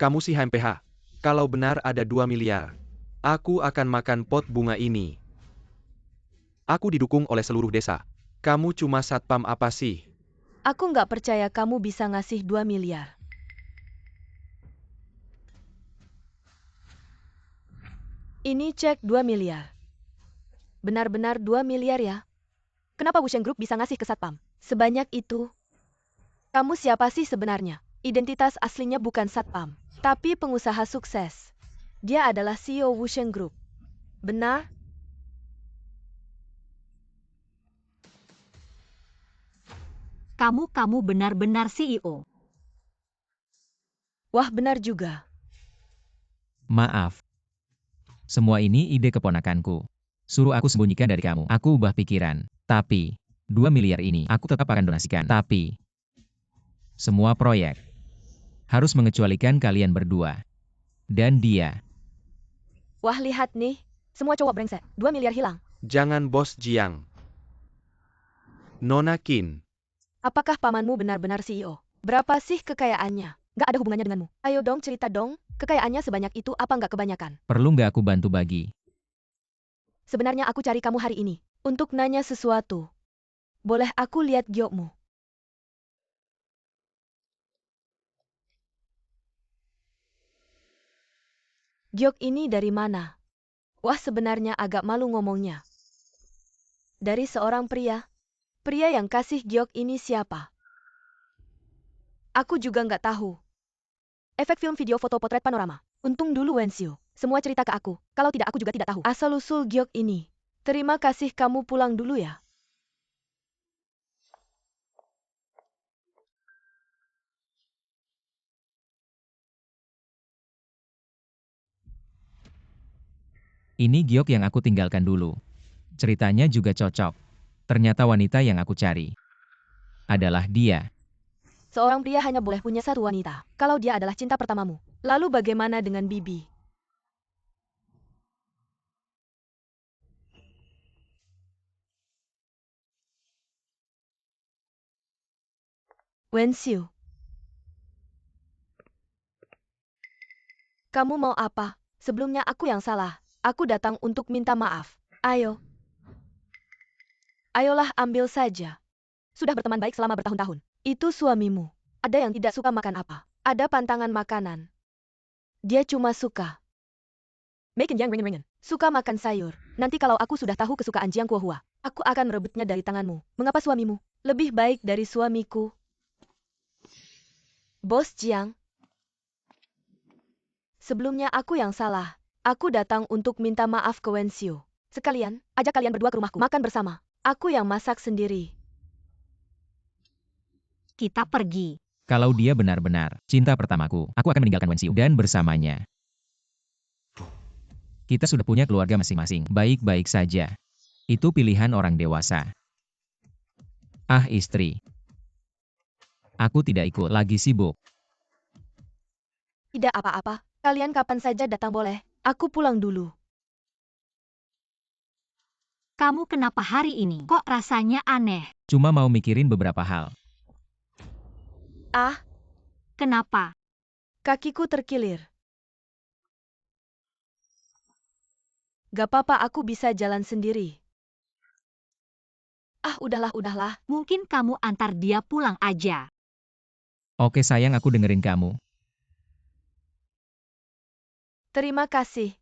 S1: Kamu si HMPH. Kalau benar ada 2 miliar, aku akan makan pot bunga ini. Aku didukung oleh seluruh desa. Kamu cuma satpam apa sih?
S2: Aku nggak percaya kamu bisa ngasih 2 miliar. Ini cek 2 miliar. Benar-benar 2 miliar ya? Kenapa Wusheng Group bisa ngasih ke satpam sebanyak itu? Kamu siapa sih sebenarnya? Identitas aslinya bukan satpam, tapi pengusaha sukses. Dia adalah CEO Wusheng Group. Benar?
S4: Kamu benar-benar CEO.
S2: Wah benar juga.
S3: Maaf. Semua ini ide keponakanku. Suruh aku sembunyikan dari kamu. Aku ubah pikiran. Tapi, 2 miliar ini aku tetap akan donasikan. Tapi, semua proyek harus mengecualikan kalian berdua. Dan dia.
S2: Wah lihat nih, semua cowok brengsek. 2 miliar hilang.
S1: Jangan Bos Jiang. Nona Qin.
S2: Apakah pamanmu benar-benar CEO? Berapa sih kekayaannya? Nggak ada hubungannya denganmu. Ayo dong cerita dong, kekayaannya sebanyak itu apa nggak kebanyakan?
S3: Perlu nggak aku bantu bagi?
S2: Sebenarnya aku cari kamu hari ini, untuk nanya sesuatu. Boleh aku lihat giokmu? Giok ini dari mana? Wah sebenarnya agak malu ngomongnya. Dari seorang pria. Pria yang kasih giok ini siapa? Aku juga nggak tahu. Efek film video foto potret panorama. Untung dulu Wenxiu. Semua cerita ke aku. Kalau tidak aku juga tidak tahu. Asal-usul giok ini. Terima kasih kamu pulang dulu ya.
S3: Ini giok yang aku tinggalkan dulu. Ceritanya juga cocok. Ternyata wanita yang aku cari adalah dia.
S2: Seorang pria hanya boleh punya satu wanita. Kalau dia adalah cinta pertamamu. Lalu bagaimana dengan Bibi? Wenxiu. Kamu mau apa? Sebelumnya aku yang salah. Aku datang untuk minta maaf. Ayo. Ayolah ambil saja. Sudah berteman baik selama bertahun-tahun. Itu suamimu. Ada yang tidak suka makan apa? Ada pantangan makanan. Dia cuma suka. Making yang ringen-ringen. Suka makan sayur. Nanti kalau aku sudah tahu kesukaan Jiang Kuohua, aku akan merebutnya dari tanganmu. Mengapa suamimu lebih baik dari suamiku? Bos Jiang. Sebelumnya aku yang salah. Aku datang untuk minta maaf ke Wenxiu. Sekalian, ajak kalian berdua ke rumahku. Makan bersama. Aku yang masak sendiri.
S4: Kita pergi.
S3: Kalau dia benar-benar cinta pertamaku, aku akan meninggalkan Wenxiu dan bersamanya. Kita sudah punya keluarga masing-masing. Baik-baik saja. Itu pilihan orang dewasa. Ah istri. Aku tidak ikut lagi sibuk.
S2: Tidak apa-apa. Kalian kapan saja datang boleh. Aku pulang dulu.
S4: Kamu kenapa hari ini? Kok rasanya aneh?
S3: Cuma mau mikirin beberapa hal.
S2: Ah,
S4: Kenapa?
S2: kakiku terkilir. Gak apa-apa aku bisa jalan sendiri. Ah, udahlah.
S4: Mungkin kamu antar dia pulang aja.
S3: Oke sayang, aku dengerin kamu.
S2: Terima kasih.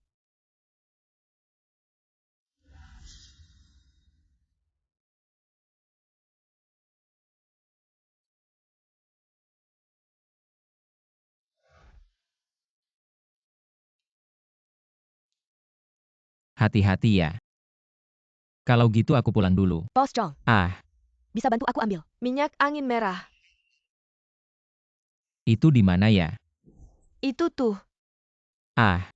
S3: Hati-hati ya. Kalau gitu aku pulang dulu.
S2: Bos Jong,
S3: Ah,
S2: bisa bantu aku ambil minyak angin merah.
S3: itu di mana ya?
S2: Itu tuh.
S3: Ah,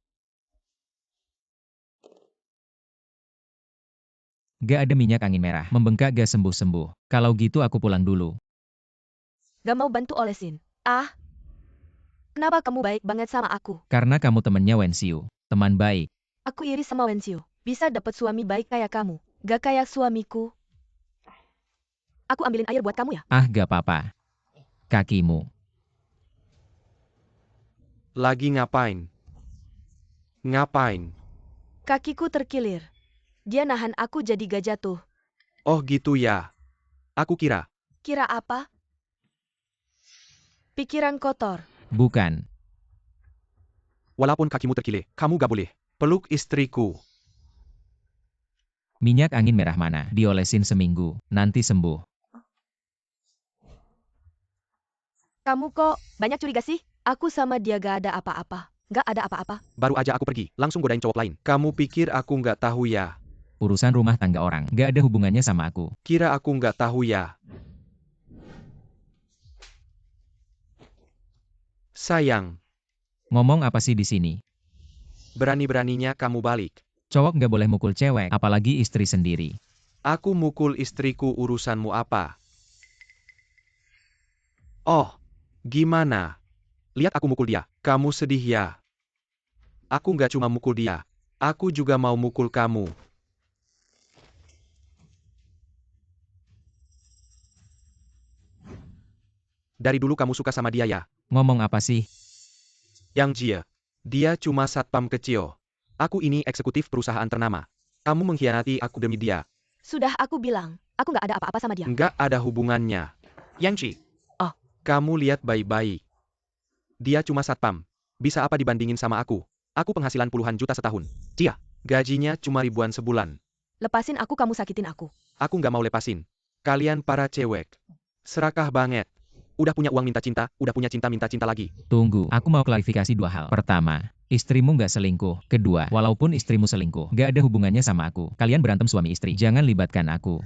S3: gak ada minyak angin merah. Membengkak gak sembuh-sembuh. Kalau gitu aku pulang dulu.
S2: Gak mau bantu olesin. Ah, kenapa kamu baik banget sama aku?
S3: Karena kamu temennya Wensiu. Teman baik.
S2: Aku iri sama Wensiu. Bisa dapat suami baik kayak kamu. Gak kayak suamiku. Aku ambilin air buat kamu ya.
S3: Ah, gak apa-apa. Kakimu.
S1: Lagi ngapain? Ngapain?
S2: Kakiku terkilir. Dia nahan aku jadi gak jatuh.
S1: Oh gitu ya. Aku kira.
S2: Kira apa? Pikiran kotor.
S3: Bukan.
S1: Walaupun kakimu terkilir, kamu gak boleh peluk istriku.
S3: Minyak angin merah mana? Diolesin seminggu. Nanti sembuh.
S2: Kamu kok banyak curiga sih? Aku sama dia gak ada apa-apa. Gak ada apa-apa.
S1: Baru aja aku pergi, langsung godain cowok lain. Kamu pikir aku nggak tahu ya?
S3: Urusan rumah tangga orang. Gak ada hubungannya sama aku.
S1: Kira aku nggak tahu ya? Sayang,
S3: Ngomong apa sih di sini?
S1: berani-beraninya kamu balik.
S3: Cowok gak boleh mukul cewek, apalagi istri sendiri.
S1: Aku mukul istriku, urusanmu apa? Oh, gimana? Lihat aku mukul dia. Kamu sedih ya? Aku nggak cuma mukul dia. Aku juga mau mukul kamu. Dari dulu kamu suka sama dia ya?
S3: Ngomong apa sih?
S1: Yang Jia. Dia cuma satpam kecil. Aku ini eksekutif perusahaan ternama. Kamu mengkhianati aku demi dia.
S2: Sudah aku bilang, aku gak ada apa-apa sama dia.
S1: Nggak ada hubungannya. Yang Ji.
S2: Oh.
S1: Kamu lihat baik-baik. Dia cuma satpam. Bisa apa dibandingin sama aku? Aku penghasilan puluhan juta setahun. Jia. Gajinya cuma ribuan sebulan.
S2: Lepasin aku, kamu sakitin aku.
S1: Aku nggak mau lepasin. Kalian para cewek. Serakah banget. Udah punya uang minta cinta, udah punya cinta minta cinta lagi.
S3: Tunggu, aku mau klarifikasi dua hal. Pertama, istrimu gak selingkuh. Kedua, walaupun istrimu selingkuh, gak ada hubungannya sama aku. Kalian berantem suami istri. Jangan libatkan aku.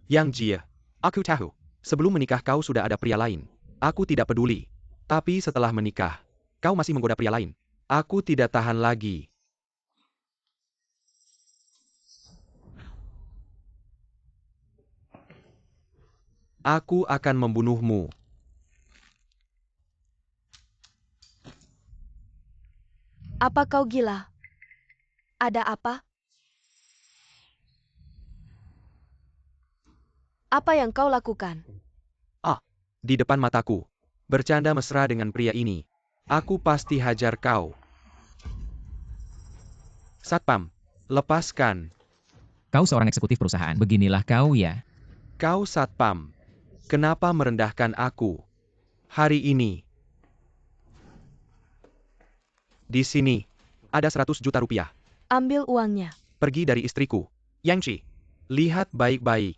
S1: Yang Jia. Aku tahu. Sebelum menikah kau sudah ada pria lain. Aku tidak peduli. Tapi setelah menikah, kau masih menggoda pria lain. Aku tidak tahan lagi. Aku akan membunuhmu.
S2: Apa kau gila? Ada apa? Apa yang kau lakukan?
S1: Di depan mataku. Bercanda mesra dengan pria ini. Aku pasti hajar kau. Satpam. Lepaskan.
S3: Kau seorang eksekutif perusahaan. Beginilah kau ya.
S1: Kau satpam. Kenapa merendahkan aku? Hari ini. Di sini. Ada 100 juta rupiah.
S2: Ambil uangnya.
S1: Pergi dari istriku. Yang Ci. Lihat baik-baik.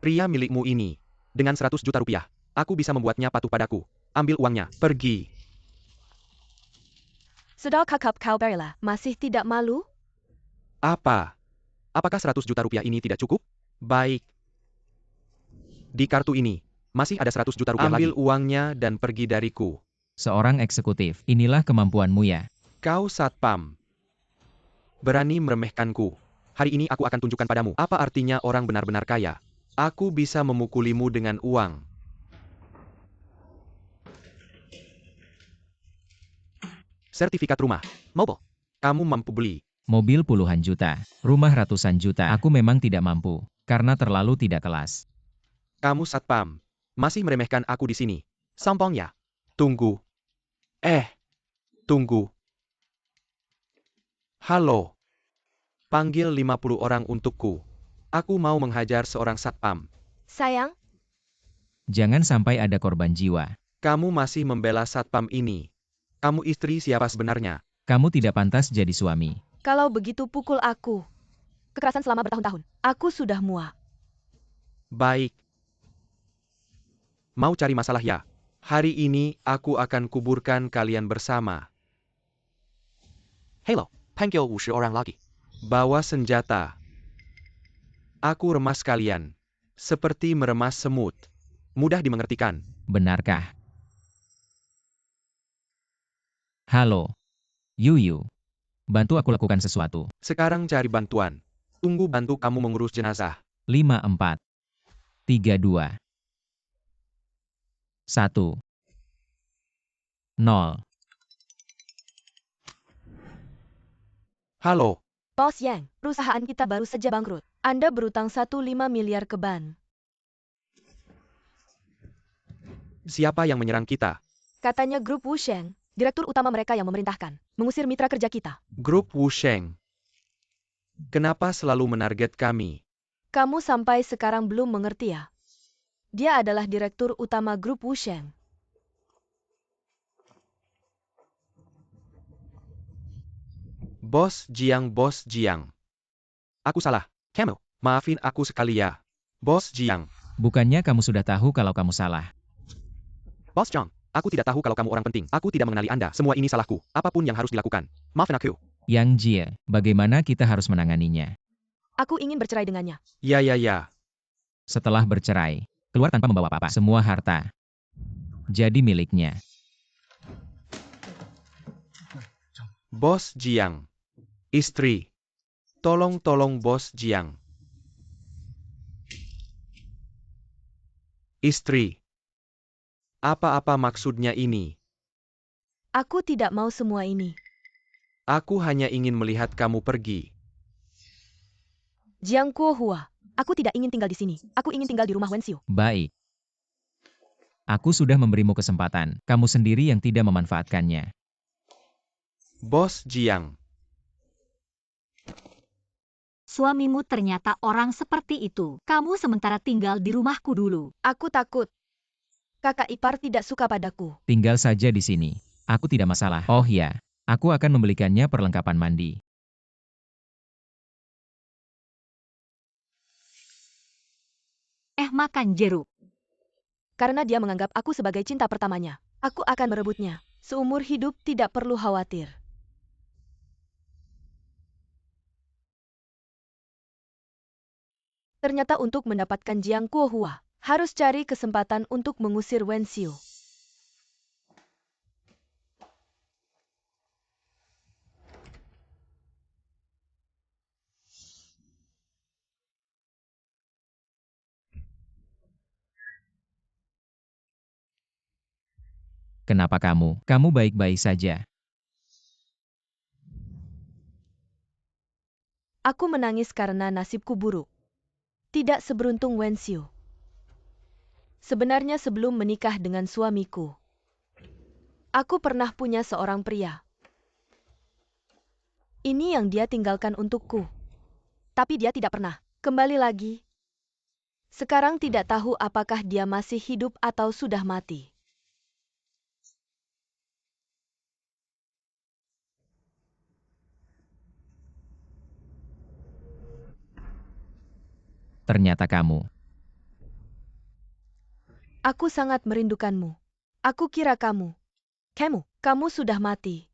S1: Pria milikmu ini. Dengan 100 juta rupiah. Aku bisa membuatnya patuh padaku. Ambil uangnya. Pergi.
S2: Sudah kakap kau berilah. Masih tidak malu?
S1: Apa? Apakah 100 juta rupiah ini tidak cukup? Baik. Di kartu ini. Masih ada 100 juta rupiah lagi. Ambil uangnya dan pergi dariku.
S3: Seorang eksekutif. Inilah kemampuanmu ya.
S1: Kau satpam. Berani meremehkanku. Hari ini aku akan tunjukkan padamu apa artinya orang benar-benar kaya. Aku bisa memukulimu dengan uang. Sertifikat rumah. Mau? Kamu mampu beli.
S3: Mobil puluhan juta. Rumah ratusan juta. Aku memang tidak mampu. Karena terlalu tidak kelas.
S1: Kamu satpam. Masih meremehkan aku di sini. Sampong ya. Tunggu. Tunggu. Halo. Panggil 50 orang untukku. Aku mau menghajar seorang satpam.
S2: Sayang,
S3: Jangan sampai ada korban jiwa.
S1: Kamu masih membela satpam ini. Kamu istri siapa sebenarnya?
S3: Kamu tidak pantas jadi suami.
S2: kalau begitu pukul aku. Kekerasan selama bertahun-tahun. Aku sudah muak.
S1: Baik. Mau cari masalah ya? Hari ini aku akan kuburkan kalian bersama.
S5: Halo, panggil 50 orang lagi.
S1: Bawa senjata. Aku remas kalian. Seperti meremas semut. Mudah dimengertikan.
S3: Benarkah? Halo. Yuyu. Bantu aku lakukan sesuatu.
S1: Sekarang cari bantuan. Tunggu bantu kamu mengurus jenazah.
S3: 5, 4, 3, 2, 1, 0.
S1: Halo,
S2: Bos Yang, perusahaan kita baru saja bangkrut. Anda berutang 1,5 miliar ke ban.
S1: siapa yang menyerang kita?
S2: Katanya grup Wusheng, direktur utama mereka yang memerintahkan, mengusir mitra kerja kita.
S1: Grup Wusheng. Kenapa selalu menarget kami?
S2: Kamu sampai sekarang belum mengerti ya? Dia adalah direktur utama grup Wusheng.
S1: Bos Jiang. Aku salah. Kamu, maafin aku sekali ya. Bos Jiang.
S3: Bukannya kamu sudah tahu kalau kamu salah.
S1: Bos Jiang, aku tidak tahu kalau kamu orang penting. Aku tidak mengenali Anda. Semua ini salahku. Apapun yang harus dilakukan. Maafin aku.
S3: Yang Jie, bagaimana kita harus menanganinya?
S2: Aku ingin bercerai dengannya.
S1: Ya.
S3: Setelah bercerai, keluar tanpa membawa apa-apa. Semua harta jadi miliknya.
S1: Bos Jiang. Istri. Tolong Bos Jiang. Istri. Apa maksudnya ini?
S2: Aku tidak mau semua ini.
S1: Aku hanya ingin melihat kamu pergi.
S2: Jiang Kuohua, aku tidak ingin tinggal di sini. Aku ingin tinggal di rumah Wenxiu.
S3: Baik. Aku sudah memberimu kesempatan. Kamu sendiri yang tidak memanfaatkannya.
S1: Bos Jiang.
S4: Suamimu ternyata orang seperti itu. Kamu sementara tinggal di rumahku dulu.
S2: Aku takut. Kakak ipar tidak suka padaku.
S3: Tinggal saja di sini. Aku tidak masalah. Oh ya, aku akan membelikannya perlengkapan mandi.
S4: Makan jeruk.
S2: Karena dia menganggap aku sebagai cinta pertamanya. Aku akan merebutnya. Seumur hidup tidak perlu khawatir. Ternyata untuk mendapatkan Jiang Kuohua, harus cari kesempatan untuk mengusir Wenxiu.
S3: Kenapa kamu? Kamu baik-baik saja.
S2: Aku menangis karena nasibku buruk. Tidak seberuntung Wenxiu. Sebenarnya sebelum menikah dengan suamiku, aku pernah punya seorang pria. Ini yang dia tinggalkan untukku. Tapi dia tidak pernah kembali lagi. Sekarang tidak tahu apakah dia masih hidup atau sudah mati.
S3: Ternyata kamu.
S2: Aku sangat merindukanmu. Aku kira kamu sudah mati.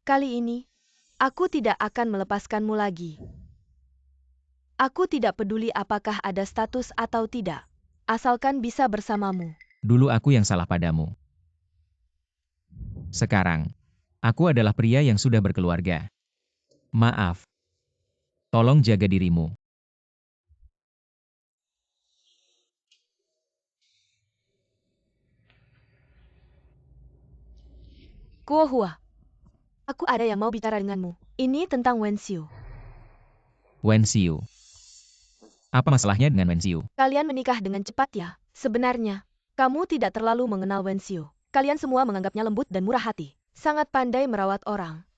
S2: Kali ini, aku tidak akan melepaskanmu lagi. Aku tidak peduli apakah ada status atau tidak, asalkan bisa bersamamu.
S3: Dulu aku yang salah padamu. Sekarang, aku adalah pria yang sudah berkeluarga. Maaf. Tolong jaga dirimu.
S2: Kuohua, aku ada yang mau bicara denganmu. Ini tentang Wenxiu.
S3: Wenxiu. Apa masalahnya dengan Wenxiu?
S2: Kalian menikah dengan cepat ya? Sebenarnya, kamu tidak terlalu mengenal Wenxiu. Kalian semua menganggapnya lembut dan murah hati. Sangat pandai merawat orang.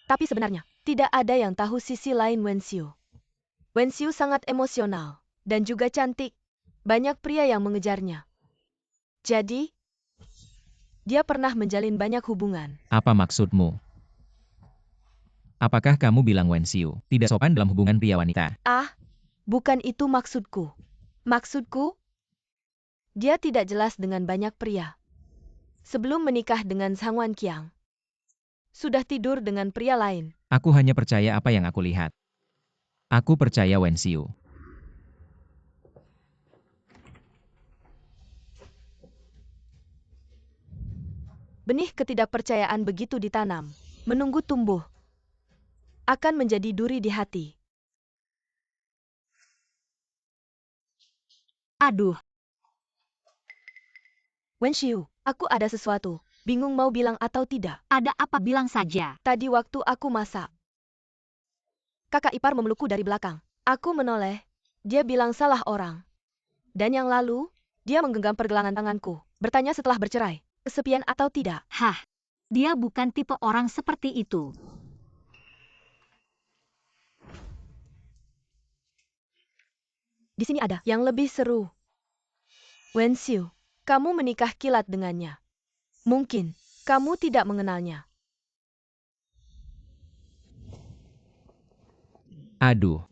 S2: Tapi sebenarnya, tidak ada yang tahu sisi lain Wenxiu. Wen Xiu sangat emosional dan juga cantik. Banyak pria yang mengejarnya. Jadi, dia pernah menjalin banyak hubungan.
S3: Apa maksudmu? Apakah kamu bilang Wen Xiu tidak sopan dalam hubungan pria wanita?
S2: Ah, bukan itu maksudku. Maksudku, dia tidak jelas dengan banyak pria. Sebelum menikah dengan Zhang Wanqiang, sudah tidur dengan pria lain.
S3: Aku hanya percaya apa yang aku lihat. Aku percaya Wen Xiu.
S2: Benih ketidakpercayaan begitu ditanam, menunggu tumbuh, akan menjadi duri di hati.
S4: Aduh,
S2: Wen Xiu, aku ada sesuatu. Bingung mau bilang atau tidak.
S4: ada apa bilang saja.
S2: Tadi waktu aku masak, kakak ipar memelukku dari belakang. Aku menoleh. Dia bilang salah orang. Dan yang lalu, dia menggenggam pergelangan tanganku, bertanya setelah bercerai, kesepian atau tidak.
S4: Hah, dia bukan tipe orang seperti itu.
S2: Di sini ada yang lebih seru. Wen Xiu, kamu menikah kilat dengannya. Mungkin, kamu tidak mengenalnya.
S3: Aduh.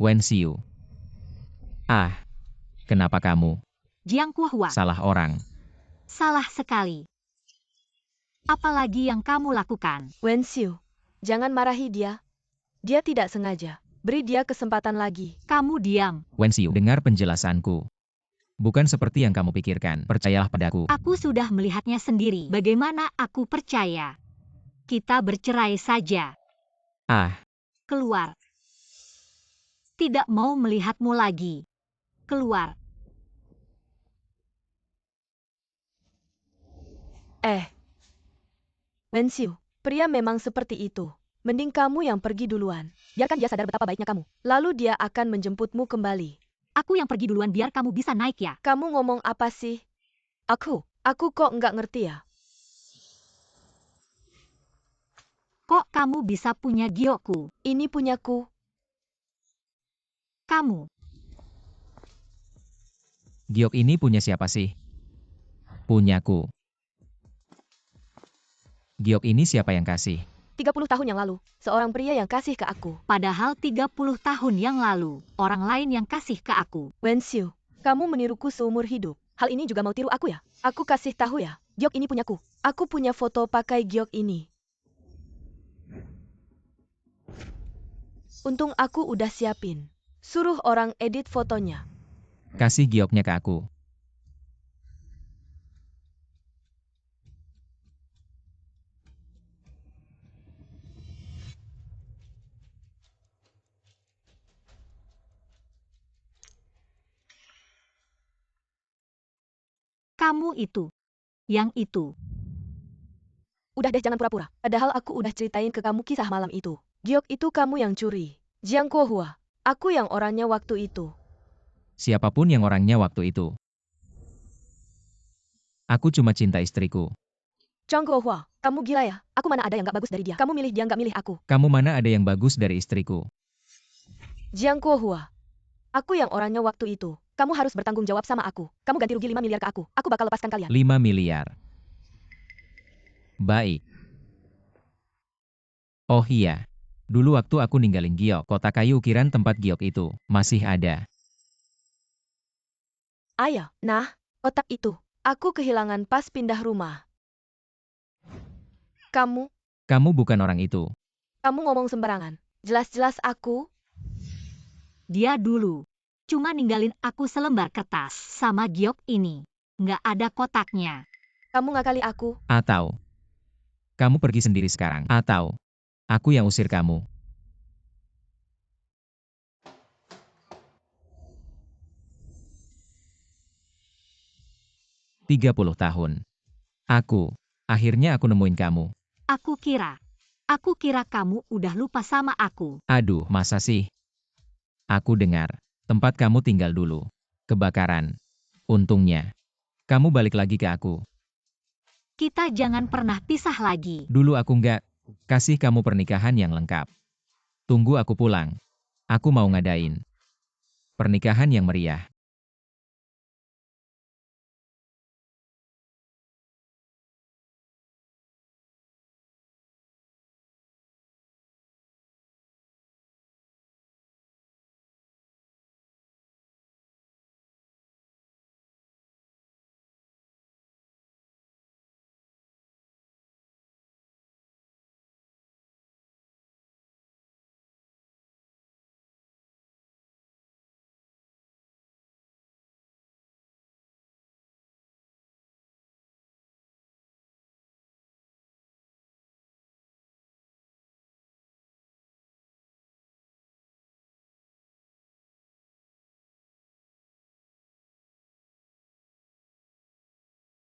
S3: Wen Xiu. Ah, kenapa kamu
S4: Jiang Kuohua,
S3: salah orang?
S4: salah sekali. Apalagi yang kamu lakukan?
S2: Wen Xiu, jangan marahi dia. Dia tidak sengaja. Beri dia kesempatan lagi.
S4: Kamu diam.
S3: Wen Xiu, dengar penjelasanku. Bukan seperti yang kamu pikirkan. Percayalah padaku.
S4: Aku sudah melihatnya sendiri. Bagaimana aku percaya? Kita bercerai saja.
S3: Ah,
S4: Keluar. Tidak mau melihatmu lagi. Keluar.
S2: Wen Xiu, pria memang seperti itu. Mending kamu yang pergi duluan. Biarkan dia sadar betapa baiknya kamu. Lalu dia akan menjemputmu kembali.
S4: Aku yang pergi duluan biar kamu bisa naik ya.
S2: Kamu ngomong apa sih? Aku kok nggak ngerti ya?
S4: Kok kamu bisa punya giokku?
S2: Ini punyaku.
S4: Kamu.
S3: giok ini punya siapa sih? Punyaku. Giok ini siapa yang kasih?
S2: 30 tahun yang lalu, seorang pria yang kasih ke aku.
S4: Padahal 30 tahun yang lalu, orang lain yang kasih ke aku.
S2: Wen Xiu, kamu meniruku seumur hidup. Hal ini juga mau tiru aku ya? Aku kasih tahu ya, giok ini punyaku. Aku punya foto pakai giok ini. Untung aku udah siapin. Suruh orang edit fotonya.
S3: Kasih gioknya ke aku.
S4: Kamu itu. Yang itu.
S2: Udah deh jangan pura-pura. Padahal aku udah ceritain ke kamu kisah malam itu. Giok itu kamu yang curi. Jiang Kuohua. Aku yang orangnya waktu itu.
S3: Siapapun yang orangnya waktu itu. Aku cuma cinta istriku.
S2: Zhang Kuohua, kamu gila ya? Aku mana ada yang gak bagus dari dia. Kamu milih dia gak milih aku.
S3: Kamu mana ada yang bagus dari istriku?
S2: Jiang Kuohua. Aku yang orangnya waktu itu. Kamu harus bertanggung jawab sama aku. Kamu ganti rugi 5 miliar ke aku. Aku bakal lepaskan kalian.
S3: 5 miliar. Baik. Oh iya. Dulu waktu aku ninggalin giok, kotak kayu ukiran tempat giok itu masih ada.
S2: Ayah, nah, otak itu. Aku kehilangan pas pindah rumah.
S3: Kamu bukan orang itu.
S2: Kamu ngomong sembarangan. Jelas-jelas aku.
S4: Dia dulu. Cuma ninggalin aku selembar kertas sama giok ini. Nggak ada kotaknya.
S2: Kamu ngakali aku.
S3: Atau kamu pergi sendiri sekarang. Atau aku yang usir kamu. "30 tahun. Akhirnya aku nemuin kamu.
S4: Aku kira kamu udah lupa sama aku.
S3: Aduh, masa sih? Aku dengar, tempat kamu tinggal dulu. Kebakaran. Untungnya, kamu balik lagi ke aku.
S4: Kita jangan pernah pisah lagi.
S3: Dulu aku nggak kasih kamu pernikahan yang lengkap. Tunggu aku pulang. Aku mau ngadain pernikahan yang meriah.